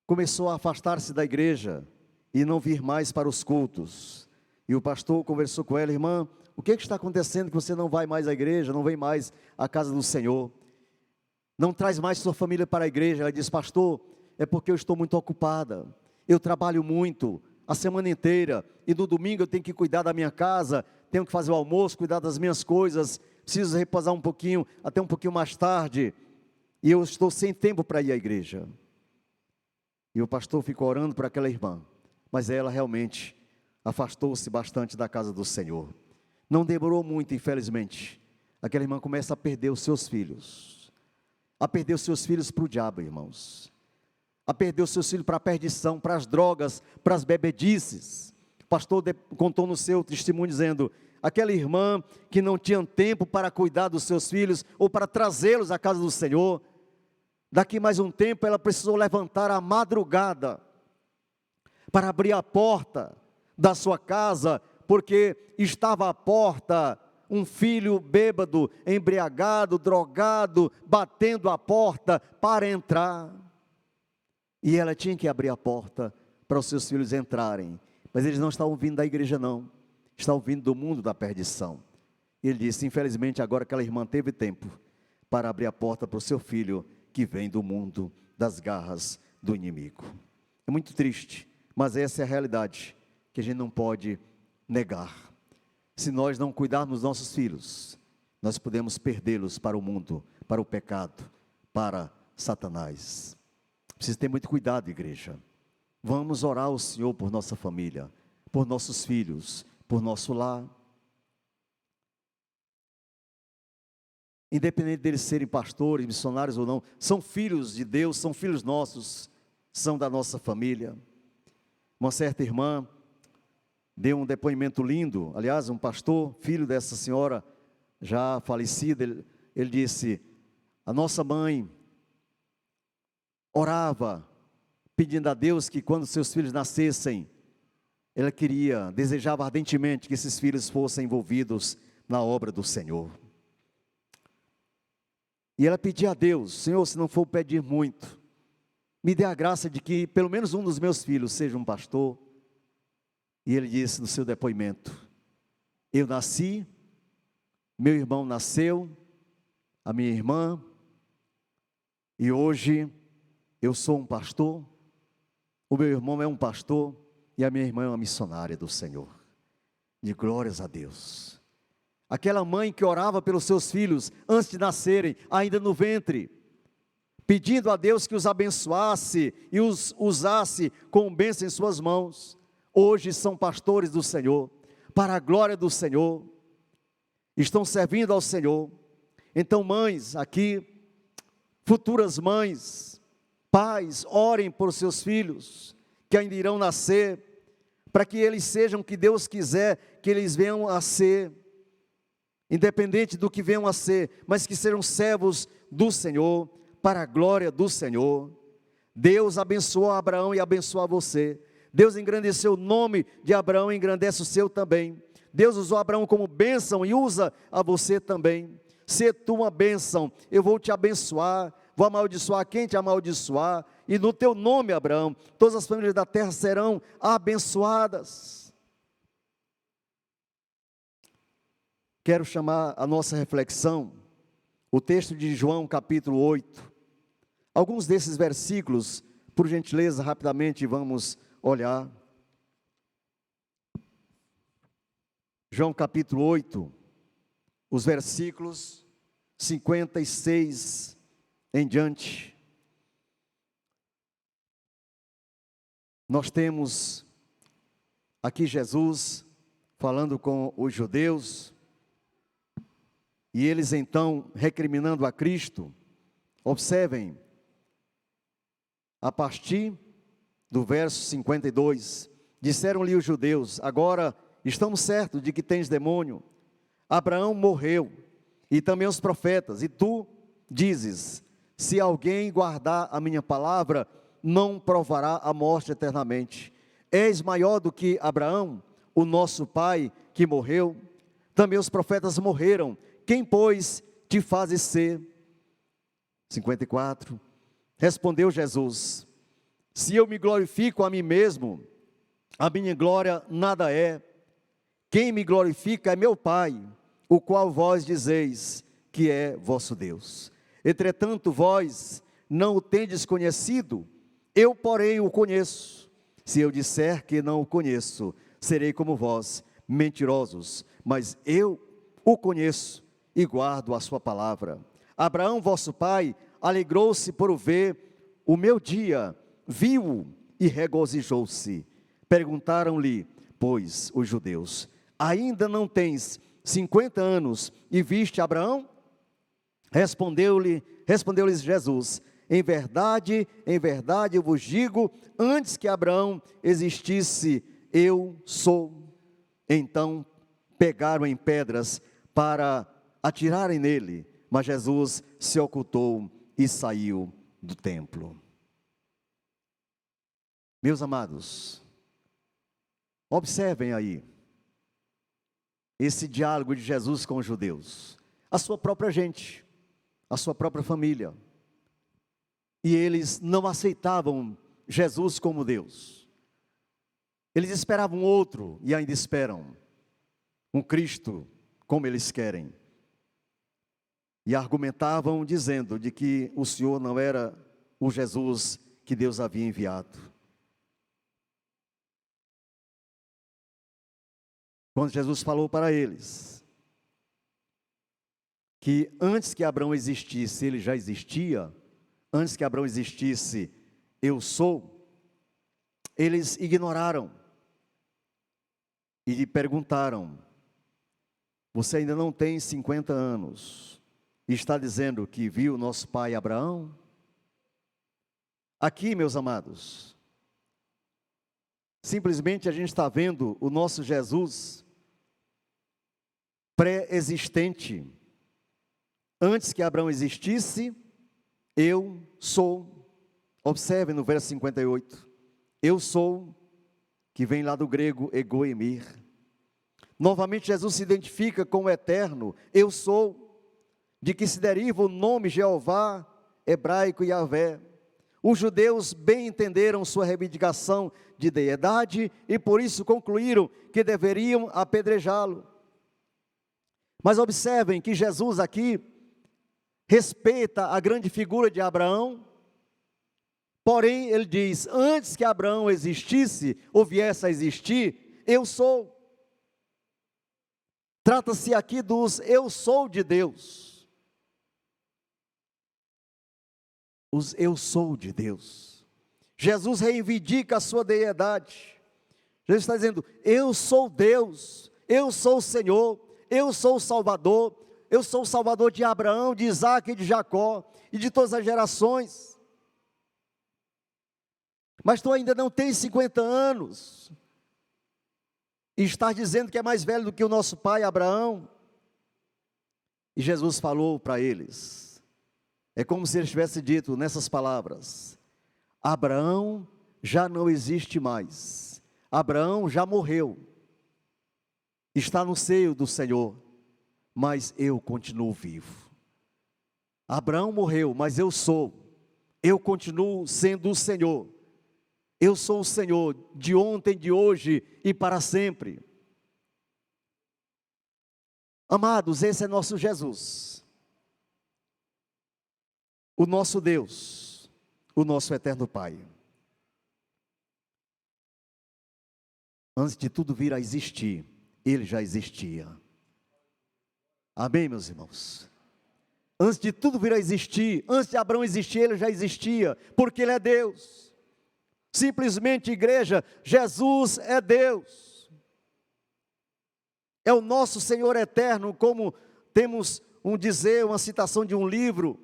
[SPEAKER 1] começou a afastar-se da igreja e não vir mais para os cultos. E o pastor conversou com ela: irmã, o que está acontecendo que você não vai mais à igreja, não vem mais à casa do Senhor? Não traz mais sua família para a igreja? Ela disse: pastor, é porque eu estou muito ocupada, eu trabalho muito, a semana inteira, e no domingo eu tenho que cuidar da minha casa, tenho que fazer o almoço, cuidar das minhas coisas, preciso repousar um pouquinho, até um pouquinho mais tarde, e eu estou sem tempo para ir à igreja. E o pastor ficou orando para aquela irmã, mas ela realmente afastou-se bastante da casa do Senhor. Não demorou muito, infelizmente, aquela irmã começa a perder os seus filhos, a perder os seus filhos para o diabo, irmãos, a perder os seus filhos para a perdição, para as drogas, para as bebedices. O pastor contou no seu testemunho dizendo: aquela irmã que não tinha tempo para cuidar dos seus filhos, ou para trazê-los à casa do Senhor, daqui mais um tempo ela precisou levantar à madrugada, para abrir a porta da sua casa, porque estava à porta um filho bêbado, embriagado, drogado, batendo a porta para entrar, e ela tinha que abrir a porta para os seus filhos entrarem, mas eles não estavam vindo da igreja não, estavam vindo do mundo da perdição. E ele disse: infelizmente agora aquela irmã teve tempo para abrir a porta para o seu filho, que vem do mundo das garras do inimigo. É muito triste, mas essa é a realidade que a gente não pode negar. Se nós não cuidarmos dos nossos filhos, nós podemos perdê-los para o mundo, para o pecado, para Satanás. Precisa ter muito cuidado, igreja. Vamos orar ao Senhor por nossa família, por nossos filhos, por nosso lar. Independente deles serem pastores, missionários ou não, são filhos de Deus, são filhos nossos, são da nossa família. Uma certa irmã deu um depoimento lindo, aliás, um pastor, filho dessa senhora já falecida, ele disse: a nossa mãe orava, pedindo a Deus que quando seus filhos nascessem, ela desejava ardentemente que esses filhos fossem envolvidos na obra do Senhor. E ela pedia a Deus: Senhor, se não for pedir muito, me dê a graça de que pelo menos um dos meus filhos seja um pastor. E ele disse no seu depoimento: eu nasci, meu irmão nasceu, a minha irmã, e hoje eu sou um pastor, o meu irmão é um pastor, e a minha irmã é uma missionária do Senhor. De glórias a Deus. Aquela mãe que orava pelos seus filhos antes de nascerem, ainda no ventre, pedindo a Deus que os abençoasse e os usasse com bênção em suas mãos, hoje são pastores do Senhor, para a glória do Senhor, estão servindo ao Senhor. Então, mães aqui, futuras mães, pais, orem por seus filhos, que ainda irão nascer, para que eles sejam o que Deus quiser que eles venham a ser, independente do que venham a ser, mas que sejam servos do Senhor, para a glória do Senhor. Deus abençoou Abraão e abençoa você. Deus engrandeceu o nome de Abraão e engrandece o seu também. Deus usou Abraão como bênção e usa a você também. Se tu uma bênção, eu vou te abençoar, vou amaldiçoar quem te amaldiçoar, e no teu nome, Abraão, todas as famílias da terra serão abençoadas. Quero chamar a nossa reflexão, o texto de João capítulo 8, alguns desses versículos, por gentileza, rapidamente vamos olhar. João capítulo 8, os versículos 56 em diante. Nós temos aqui Jesus falando com os judeus, e eles então recriminando a Cristo. Observem, a partir do verso 52, disseram-lhe os judeus: agora estamos certos de que tens demônio. Abraão morreu, e também os profetas, e tu dizes: se alguém guardar a minha palavra, não provará a morte eternamente. És maior do que Abraão, o nosso pai, que morreu? Também os profetas morreram. Quem, pois, te fazes ser? 54. Respondeu Jesus: se eu me glorifico a mim mesmo, a minha glória nada é. Quem me glorifica é meu Pai, o qual vós dizeis que é vosso Deus. Entretanto, vós não o tendes conhecido, eu, porém, o conheço. Se eu disser que não o conheço, serei como vós, mentirosos, mas eu o conheço e guardo a sua palavra. Abraão, vosso pai, alegrou-se por o ver o meu dia, viu-o e regozijou-se. Perguntaram-lhe, pois, os judeus: ainda não tens 50 anos e viste Abraão? Respondeu-lhes Jesus: em verdade eu vos digo, antes que Abraão existisse, eu sou. Então pegaram em pedras para atirarem nele, mas Jesus se ocultou e saiu do templo. Meus amados, observem aí esse diálogo de Jesus com os judeus, a sua própria gente, a sua própria família. E eles não aceitavam Jesus como Deus. Eles esperavam outro e ainda esperam um Cristo como eles querem. E argumentavam dizendo de que o Senhor não era o Jesus que Deus havia enviado. Quando Jesus falou para eles que antes que Abraão existisse, ele já existia, antes que Abraão existisse, eu sou, eles ignoraram e lhe perguntaram: você ainda não tem 50 anos e está dizendo que viu nosso pai Abraão? Aqui, meus amados, simplesmente a gente está vendo o nosso Jesus pré-existente. Antes que Abraão existisse, eu sou. Observe no verso 58. Eu sou, que vem lá do grego egoemir. Novamente Jesus se identifica com o eterno, eu sou, de que se deriva o nome Jeová, hebraico Yahvé. Os judeus bem entenderam sua reivindicação de deidade e por isso concluíram que deveriam apedrejá-lo. Mas observem que Jesus aqui respeita a grande figura de Abraão, porém ele diz: antes que Abraão existisse ou viesse a existir, eu sou. Trata-se aqui dos eu sou de Deus. Os eu sou de Deus. Jesus reivindica a sua deidade. Jesus está dizendo: eu sou Deus, eu sou o Senhor, eu sou o Salvador, eu sou o Salvador de Abraão, de Isaac e de Jacó, e de todas as gerações. Mas tu ainda não tens 50 anos, e estás dizendo que é mais velho do que o nosso pai Abraão. E Jesus falou para eles, é como se ele tivesse dito nessas palavras: Abraão já não existe mais, Abraão já morreu, está no seio do Senhor, mas eu continuo vivo. Abraão morreu, mas eu continuo sendo o Senhor. Eu sou o Senhor de ontem, de hoje e para sempre. Amados, esse é nosso Jesus, o nosso Deus, o nosso eterno Pai. Antes de tudo vir a existir, Ele já existia. Amém, meus irmãos? Antes de tudo vir a existir, antes de Abraão existir, Ele já existia, porque Ele é Deus. Simplesmente, igreja, Jesus é Deus. É o nosso Senhor eterno, como temos uma citação de um livro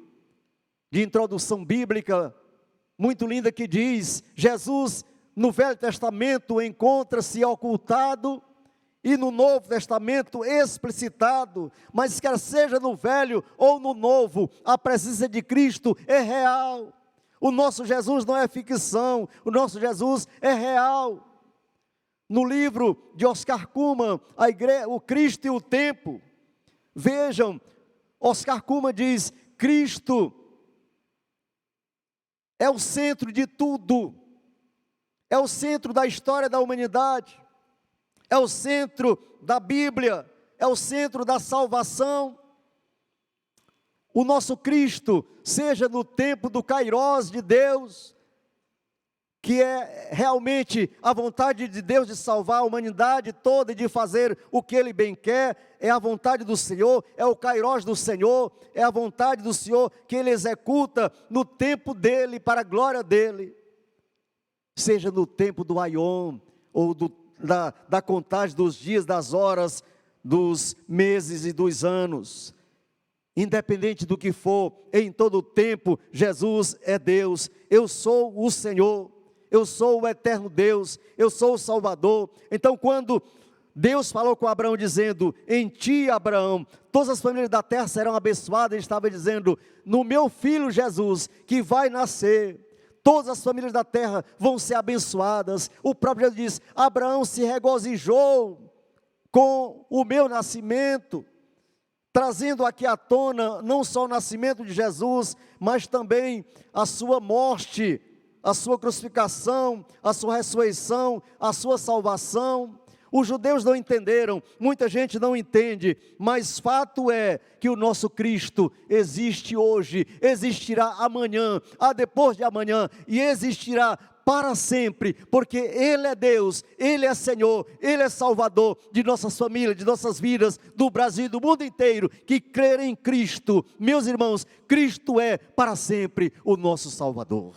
[SPEAKER 1] de introdução bíblica muito linda que diz: Jesus no Velho Testamento encontra-se ocultado e no Novo Testamento explicitado, mas quer seja no Velho ou no Novo, a presença de Cristo é real. O nosso Jesus não é ficção, o nosso Jesus é real. No livro de Oscar Cullmann, o Cristo e o Tempo, vejam, Oscar Cullmann diz: Cristo é o centro de tudo, é o centro da história da humanidade, é o centro da Bíblia, é o centro da salvação. O nosso Cristo, seja no tempo do Kairós de Deus, que é realmente a vontade de Deus de salvar a humanidade toda e de fazer o que Ele bem quer, é a vontade do Senhor, é o Kairós do Senhor, é a vontade do Senhor que Ele executa no tempo dEle, para a glória dEle. Seja no tempo do Aion, ou da contagem dos dias, das horas, dos meses e dos anos. Independente do que for, em todo o tempo, Jesus é Deus. Eu sou o Senhor, eu sou o eterno Deus, eu sou o Salvador. Então, quando Deus falou com Abraão dizendo, em ti, Abraão, todas as famílias da terra serão abençoadas, Ele estava dizendo, no meu filho Jesus, que vai nascer, todas as famílias da terra vão ser abençoadas. O próprio Jesus diz, Abraão se regozijou com o meu nascimento, trazendo aqui à tona, não só o nascimento de Jesus, mas também a sua morte, a sua crucificação, a sua ressurreição, a sua salvação. Os judeus não entenderam, muita gente não entende, mas fato é que o nosso Cristo existe hoje, existirá amanhã, depois de amanhã, e existirá para sempre, porque Ele é Deus, Ele é Senhor, Ele é Salvador de nossas famílias, de nossas vidas, do Brasil e do mundo inteiro, que crer em Cristo. Meus irmãos, Cristo é para sempre o nosso Salvador.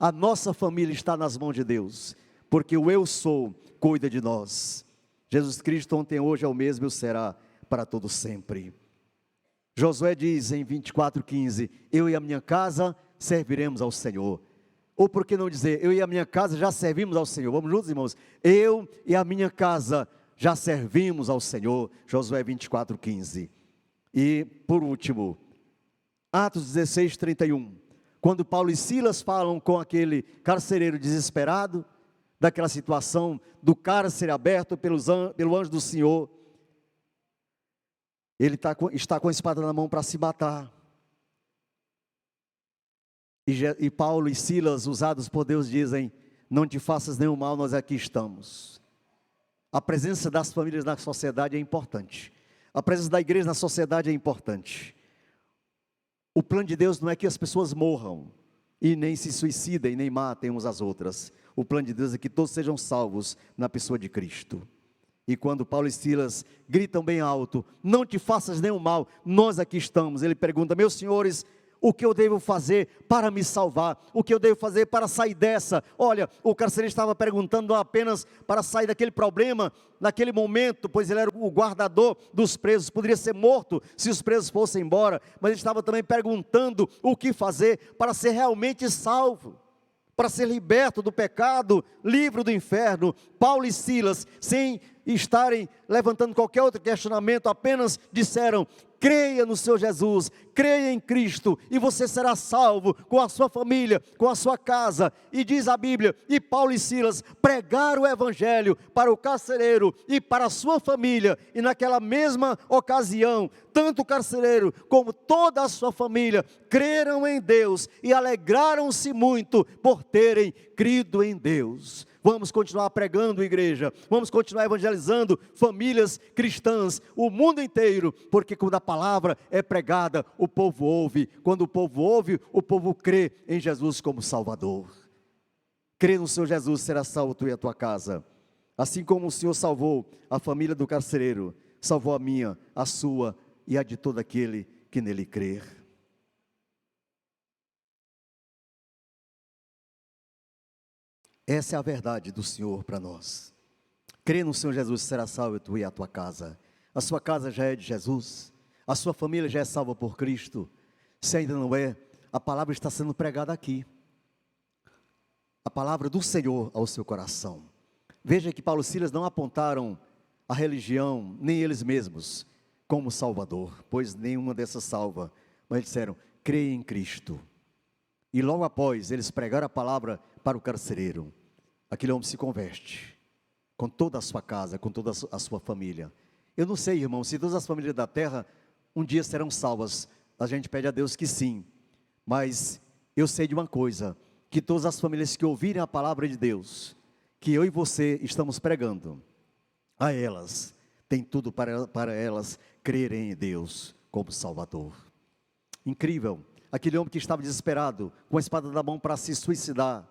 [SPEAKER 1] A nossa família está nas mãos de Deus, porque o Eu Sou cuida de nós. Jesus Cristo ontem, hoje é o mesmo e o será para todo sempre. Josué diz em 24:15, eu e a minha casa serviremos ao Senhor. Ou por que não dizer, eu e a minha casa já servimos ao Senhor? Vamos juntos, irmãos? Eu e a minha casa já servimos ao Senhor. Josué 24:15. E por último, Atos 16:31. Quando Paulo e Silas falam com aquele carcereiro desesperado, daquela situação do cárcere aberto pelo anjo do Senhor, ele está com a espada na mão para se matar. E Paulo e Silas, usados por Deus, dizem, não te faças nenhum mal, nós aqui estamos. A presença das famílias na sociedade é importante. A presença da igreja na sociedade é importante. O plano de Deus não é que as pessoas morram, e nem se suicidem, nem matem uns às outras. O plano de Deus é que todos sejam salvos na pessoa de Cristo. E quando Paulo e Silas gritam bem alto, não te faças nenhum mal, nós aqui estamos. Ele pergunta, meus senhores, o que eu devo fazer para me salvar? O que eu devo fazer para sair dessa? Olha, o carcereiro estava perguntando não apenas para sair daquele problema, naquele momento, pois ele era o guardador dos presos, poderia ser morto se os presos fossem embora, mas ele estava também perguntando o que fazer para ser realmente salvo, para ser liberto do pecado, livre do inferno. Paulo e Silas, sem estarem levantando qualquer outro questionamento, apenas disseram, creia no Senhor Jesus, creia em Cristo, e você será salvo com a sua família, com a sua casa. E diz a Bíblia, e Paulo e Silas pregaram o Evangelho para o carcereiro e para a sua família, e naquela mesma ocasião, tanto o carcereiro como toda a sua família, creram em Deus, e alegraram-se muito por terem crido em Deus. Vamos continuar pregando, igreja, vamos continuar evangelizando famílias cristãs, o mundo inteiro, porque quando a palavra é pregada, o povo ouve. Quando o povo ouve, o povo crê em Jesus como Salvador. Crê no Senhor Jesus, será salvo tu e a tua casa. Assim como o Senhor salvou a família do carcereiro, salvou a minha, a sua e a de todo aquele que nele crer. Essa é a verdade do Senhor para nós. Crê no Senhor Jesus, será salvo tu e a tua casa. A sua casa já é de Jesus, a sua família já é salva por Cristo. Se ainda não é, a palavra está sendo pregada aqui. A palavra do Senhor ao seu coração. Veja que Paulo e Silas não apontaram a religião, nem eles mesmos, como Salvador, pois nenhuma dessas salva. Mas eles disseram, creia em Cristo. E logo após, eles pregaram a palavra para o carcereiro. Aquele homem se converte, com toda a sua casa, com toda a sua família. Eu não sei, irmão, se todas as famílias da terra um dia serão salvas. A gente pede a Deus que sim, mas eu sei de uma coisa, que todas as famílias que ouvirem a palavra de Deus, que eu e você estamos pregando, a elas, tem tudo para elas crerem em Deus como Salvador. Incrível, aquele homem que estava desesperado, com a espada na mão para se suicidar,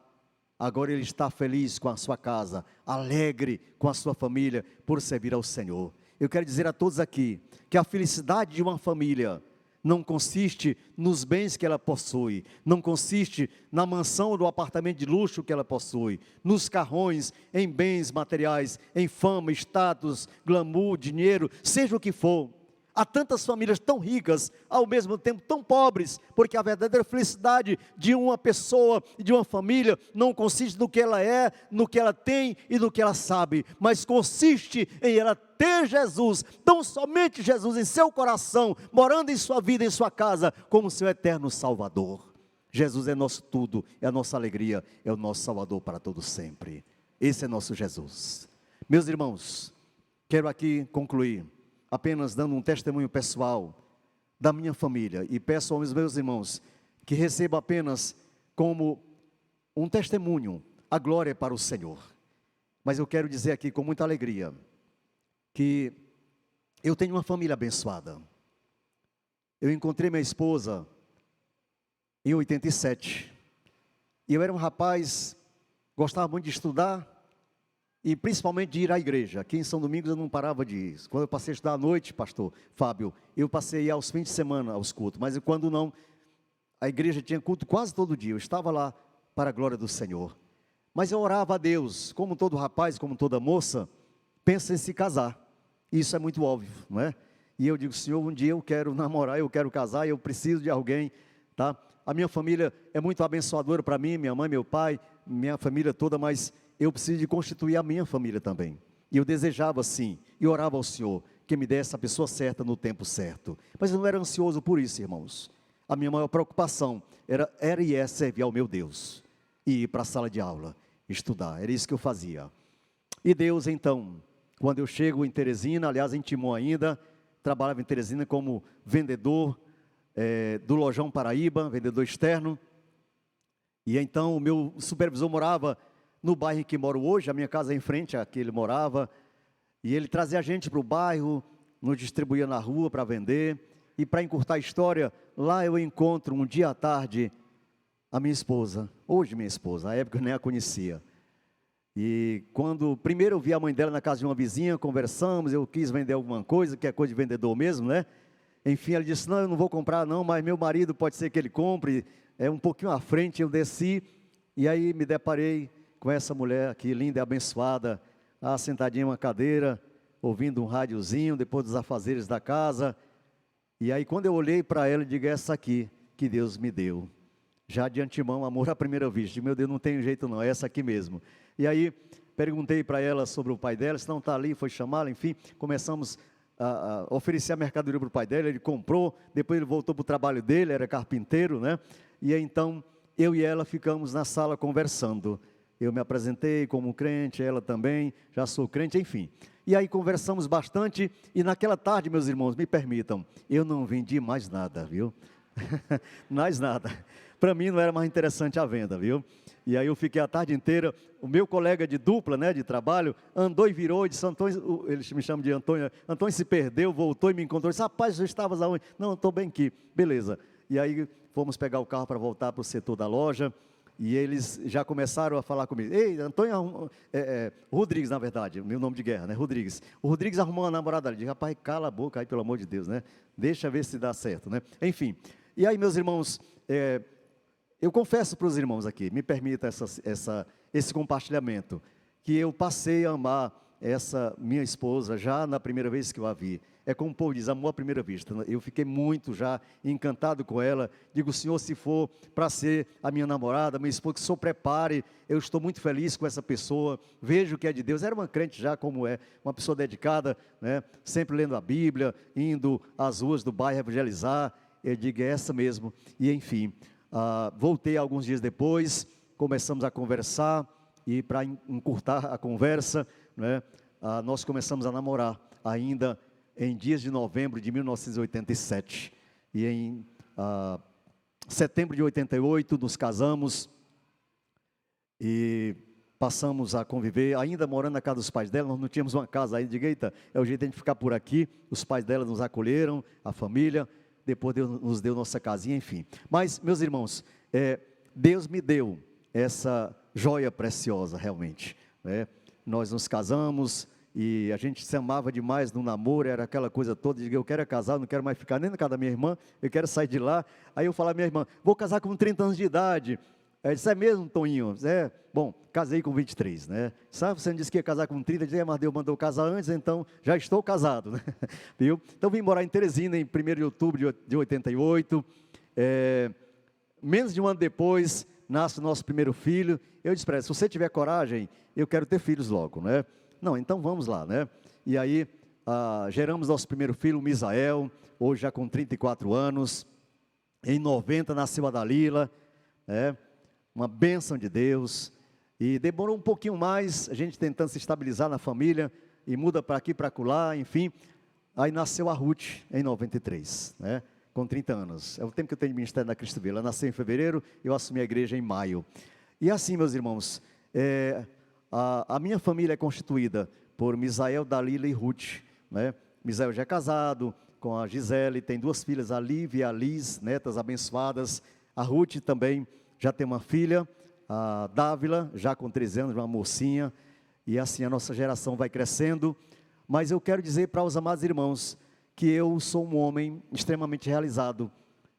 [SPEAKER 1] agora ele está feliz com a sua casa, alegre com a sua família, por servir ao Senhor. Eu quero dizer a todos aqui, que a felicidade de uma família não consiste nos bens que ela possui, não consiste na mansão ou no apartamento de luxo que ela possui, nos carrões, em bens materiais, em fama, status, glamour, dinheiro, seja o que for. Há tantas famílias tão ricas, ao mesmo tempo tão pobres, porque a verdadeira felicidade de uma pessoa e de uma família não consiste no que ela é, no que ela tem e no que ela sabe, mas consiste em ela ter Jesus, tão somente Jesus em seu coração, morando em sua vida, em sua casa, como seu eterno Salvador. Jesus é nosso tudo, é a nossa alegria, é o nosso Salvador para todo sempre. Esse é nosso Jesus. Meus irmãos, quero aqui concluir, apenas dando um testemunho pessoal da minha família, e peço aos meus irmãos que recebam apenas como um testemunho a glória para o Senhor. Mas eu quero dizer aqui com muita alegria, que eu tenho uma família abençoada. Eu encontrei minha esposa em 87, e eu era um rapaz, gostava muito de estudar, e principalmente de ir à igreja. Aqui em São Domingos eu não parava de ir. Quando eu passei a estudar à noite, pastor Fábio, eu passei a ir aos fins de semana aos cultos, mas quando não, a igreja tinha culto quase todo dia, eu estava lá para a glória do Senhor. Mas eu orava a Deus, como todo rapaz, como toda moça, pensa em se casar. Isso é muito óbvio, não é? E eu digo, Senhor, um dia eu quero namorar, eu quero casar, eu preciso de alguém, tá? A minha família é muito abençoadora para mim, minha mãe, meu pai, minha família toda, mas eu preciso de constituir a minha família também. E eu desejava assim, e orava ao Senhor, que me desse a pessoa certa no tempo certo. Mas eu não era ansioso por isso, irmãos. A minha maior preocupação era e é servir ao meu Deus. E ir para a sala de aula, estudar, era isso que eu fazia. E Deus então, quando eu chego em Teresina, aliás em Timon ainda, trabalhava em Teresina como vendedor do Lojão Paraíba, vendedor externo. E então o meu supervisor morava no bairro em que moro hoje, a minha casa é em frente a que ele morava, e ele trazia a gente para o bairro, nos distribuía na rua para vender, e para encurtar a história, lá eu encontro um dia à tarde, a minha esposa, hoje minha esposa, na época eu nem a conhecia, e quando, primeiro eu vi a mãe dela na casa de uma vizinha, conversamos, eu quis vender alguma coisa, que é coisa de vendedor mesmo, né, enfim, ela disse, não, eu não vou comprar não, mas meu marido pode ser que ele compre, é um pouquinho à frente, eu desci, e aí me deparei com essa mulher aqui, linda e abençoada, sentadinha em uma cadeira, ouvindo um rádiozinho, depois dos afazeres da casa, e aí quando eu olhei para ela, eu digo, essa aqui, que Deus me deu, já de antemão, amor à primeira vista, meu Deus, não tem jeito não, é essa aqui mesmo, e aí, perguntei para ela sobre o pai dela, se não está ali, foi chamá-la, enfim, começamos a oferecer a mercadoria para o pai dela, ele comprou, depois ele voltou para o trabalho dele, era carpinteiro, né, e aí, então, eu e ela ficamos na sala conversando. Eu me apresentei como crente, ela também, já sou crente, enfim. E aí conversamos bastante, e naquela tarde, meus irmãos, me permitam, eu não vendi mais nada, viu? Mais nada. Para mim não era mais interessante a venda, viu? E aí eu fiquei a tarde inteira, o meu colega de dupla, né, de trabalho, andou e virou, e disse, Antônio, eles me chamam de Antônio, Antônio se perdeu, voltou e me encontrou, disse, rapaz, você estavas aonde? Não, estou bem aqui, beleza. E aí fomos pegar o carro para voltar para o setor da loja, e eles já começaram a falar comigo, ei, Antônio, Rodrigues na verdade, meu nome de guerra, né, Rodrigues. O Rodrigues arrumou uma namorada ali, eu disse, rapaz, cala a boca aí, pelo amor de Deus, né, deixa ver se dá certo, né, enfim. E aí, meus irmãos, eu confesso para os irmãos aqui, me permita esse compartilhamento, que eu passei a amar essa minha esposa já na primeira vez que eu a vi. É como o povo diz, amor à primeira vista. Eu fiquei muito já encantado com ela. Digo, Senhor, se for para ser a minha namorada, minha esposa, que o Senhor prepare. Eu estou muito feliz com essa pessoa. Vejo que é de Deus. Era uma crente já como é, uma pessoa dedicada, né? Sempre lendo a Bíblia, indo às ruas do bairro evangelizar. Eu digo, é essa mesmo. E enfim, voltei alguns dias depois, começamos a conversar. E para encurtar a conversa, né, nós começamos a namorar ainda em dias de novembro de 1987, e em setembro de 88, nos casamos e passamos a conviver, ainda morando na casa dos pais dela. Nós não tínhamos uma casa aí, diga, eita, é o jeito de a gente ficar por aqui. Os pais dela nos acolheram, a família, depois Deus nos deu nossa casinha, enfim. Mas, meus irmãos, Deus me deu essa joia preciosa, realmente, né? Nós nos casamos e a gente se amava demais no namoro, era aquela coisa toda, de eu quero casar, não quero mais ficar nem na casa da minha irmã, eu quero sair de lá. Aí eu falava à minha irmã, vou casar com 30 anos de idade. Ela disse, é mesmo, Toninho? Bom, casei com 23, né? Sabe, você não disse que ia casar com 30, eu disse, mas Deus mandou casar antes, então já estou casado, né? Viu? Então vim morar em Teresina em 1º de outubro de 88, menos de um ano depois, nasce o nosso primeiro filho. Eu disse para ela, se você tiver coragem, eu quero ter filhos logo, né? Não, então vamos lá, né? E aí, geramos nosso primeiro filho, o Misael, hoje já com 34 anos, em 90 nasceu a Dalila, né? Uma bênção de Deus, e demorou um pouquinho mais, a gente tentando se estabilizar na família, e muda para aqui, para acolá, enfim, aí nasceu a Ruth, em 93, né? Com 30 anos, é o tempo que eu tenho de ministério na Cristo Vila. Ela nasceu em fevereiro, eu assumi a igreja em maio. E assim, meus irmãos, a minha família é constituída por Misael, Dalila e Ruth, né? Misael já é casado com a Gisele, tem 2 filhas, a Lívia e a Liz, netas abençoadas. A Ruth também já tem uma filha, a Dávila, já com 13 anos, uma mocinha, e assim a nossa geração vai crescendo. Mas eu quero dizer para os amados irmãos, que eu sou um homem extremamente realizado,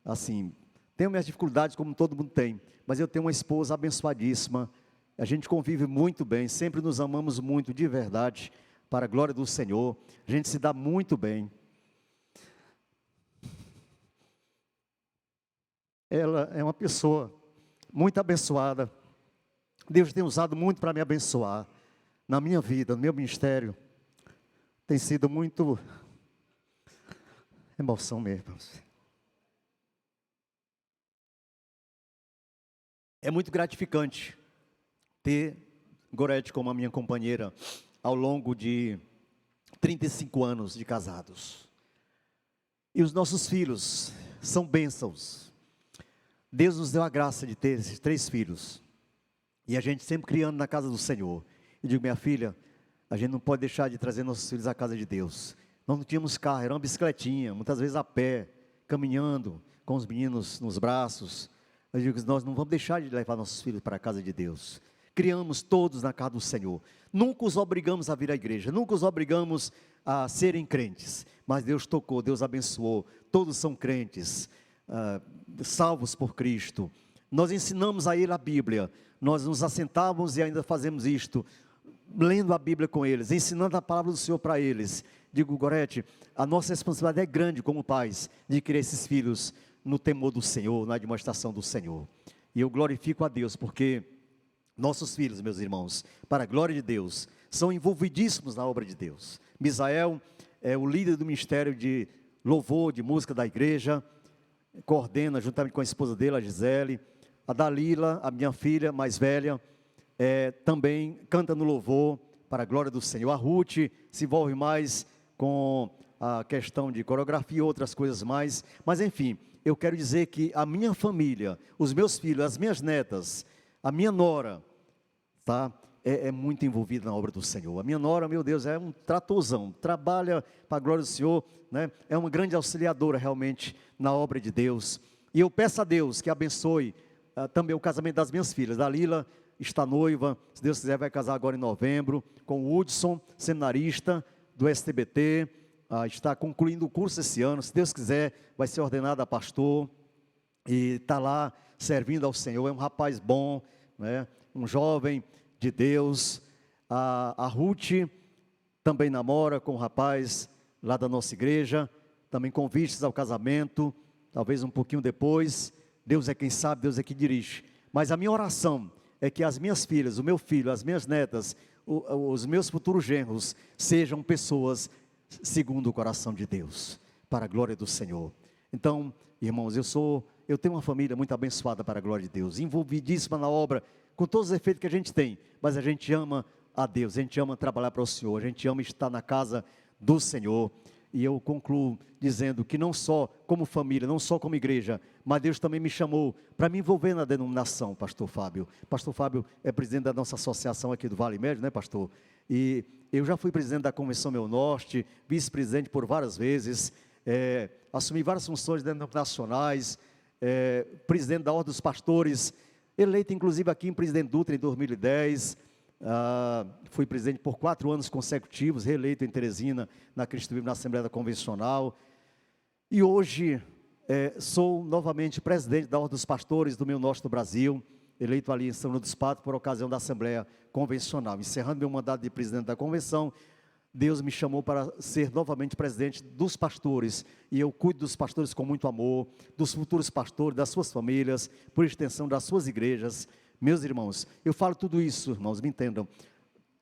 [SPEAKER 1] assim, tenho minhas dificuldades como todo mundo tem, mas eu tenho uma esposa abençoadíssima, a gente convive muito bem, sempre nos amamos muito de verdade, para a glória do Senhor, a gente se dá muito bem. Ela é uma pessoa muito abençoada, Deus tem usado muito para me abençoar, na minha vida, no meu ministério, tem sido muito emoção mesmo. É muito gratificante ter Gorete como a minha companheira ao longo de 35 anos de casados. E os nossos filhos são bênçãos. Deus nos deu a graça de ter esses 3 filhos. E a gente sempre criando na casa do Senhor. Eu digo, minha filha, a gente não pode deixar de trazer nossos filhos à casa de Deus. Nós não tínhamos carro, era uma bicicletinha, muitas vezes a pé, caminhando, com os meninos nos braços. Eu digo, nós não vamos deixar de levar nossos filhos para a casa de Deus. Criamos todos na casa do Senhor. Nunca os obrigamos a vir à igreja, nunca os obrigamos a serem crentes. Mas Deus tocou, Deus abençoou, todos são crentes, salvos por Cristo. Nós ensinamos a ele a Bíblia, nós nos assentávamos e ainda fazemos isto, lendo a Bíblia com eles, ensinando a palavra do Senhor para eles. Digo, Gorete, a nossa responsabilidade é grande como pais, de criar esses filhos no temor do Senhor, na demonstração do Senhor. E eu glorifico a Deus, porque nossos filhos, meus irmãos, para a glória de Deus, são envolvidíssimos na obra de Deus. Misael é o líder do ministério de louvor, de música da igreja, coordena juntamente com a esposa dele, a Gisele. A Dalila, a minha filha mais velha, também canta no louvor, para a glória do Senhor. A Ruth se envolve mais com a questão de coreografia e outras coisas mais. Mas enfim, eu quero dizer que a minha família, os meus filhos, as minhas netas, a minha nora, tá? É muito envolvida na obra do Senhor. A minha nora, meu Deus, é um tratorzão, trabalha para a glória do Senhor, né? É uma grande auxiliadora realmente na obra de Deus. E eu peço a Deus que abençoe também o casamento das minhas filhas. Dalila está noiva, se Deus quiser vai casar agora em novembro, com o Hudson, seminarista do STBT, está concluindo o curso esse ano, se Deus quiser vai ser ordenado a pastor, e está lá servindo ao Senhor, é um rapaz bom, né? Um jovem de Deus. A Ruth também namora com um rapaz lá da nossa igreja, também com vistas ao casamento, talvez um pouquinho depois. Deus é quem sabe, Deus é quem dirige. Mas a minha oração é que as minhas filhas, o meu filho, as minhas netas, os meus futuros genros, sejam pessoas segundo o coração de Deus, para a glória do Senhor. Então, irmãos, eu tenho uma família muito abençoada para a glória de Deus, envolvidíssima na obra, com todos os efeitos que a gente tem, mas a gente ama a Deus, a gente ama trabalhar para o Senhor, a gente ama estar na casa do Senhor. E eu concluo dizendo que não só como família, não só como igreja, mas Deus também me chamou para me envolver na denominação, pastor Fábio. Pastor Fábio é presidente da nossa associação aqui do Vale Médio, né, pastor? E eu já fui presidente da Convenção Meu Norte, vice-presidente por várias vezes, assumi várias funções denominacionais, presidente da Ordem dos Pastores, eleito inclusive aqui em Presidente Dutra em 2010, fui presidente por 4 anos consecutivos, reeleito em Teresina, na Cristo Vivo, na Assembleia Convencional, e hoje sou novamente presidente da Ordem dos Pastores do Meu Norte do Brasil, eleito ali em São Luís dos Patos por ocasião da Assembleia Convencional. Encerrando meu mandato de presidente da Convenção, Deus me chamou para ser novamente presidente dos pastores, e eu cuido dos pastores com muito amor, dos futuros pastores, das suas famílias, por extensão das suas igrejas. Meus irmãos, eu falo tudo isso, irmãos, me entendam,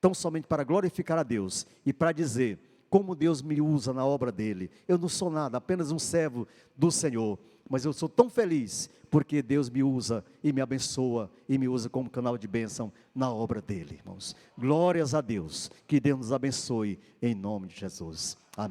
[SPEAKER 1] tão somente para glorificar a Deus e para dizer como Deus me usa na obra dele. Eu não sou nada, apenas um servo do Senhor, mas eu sou tão feliz porque Deus me usa e me abençoa e me usa como canal de bênção na obra dele, irmãos. Glórias a Deus, que Deus nos abençoe em nome de Jesus. Amém.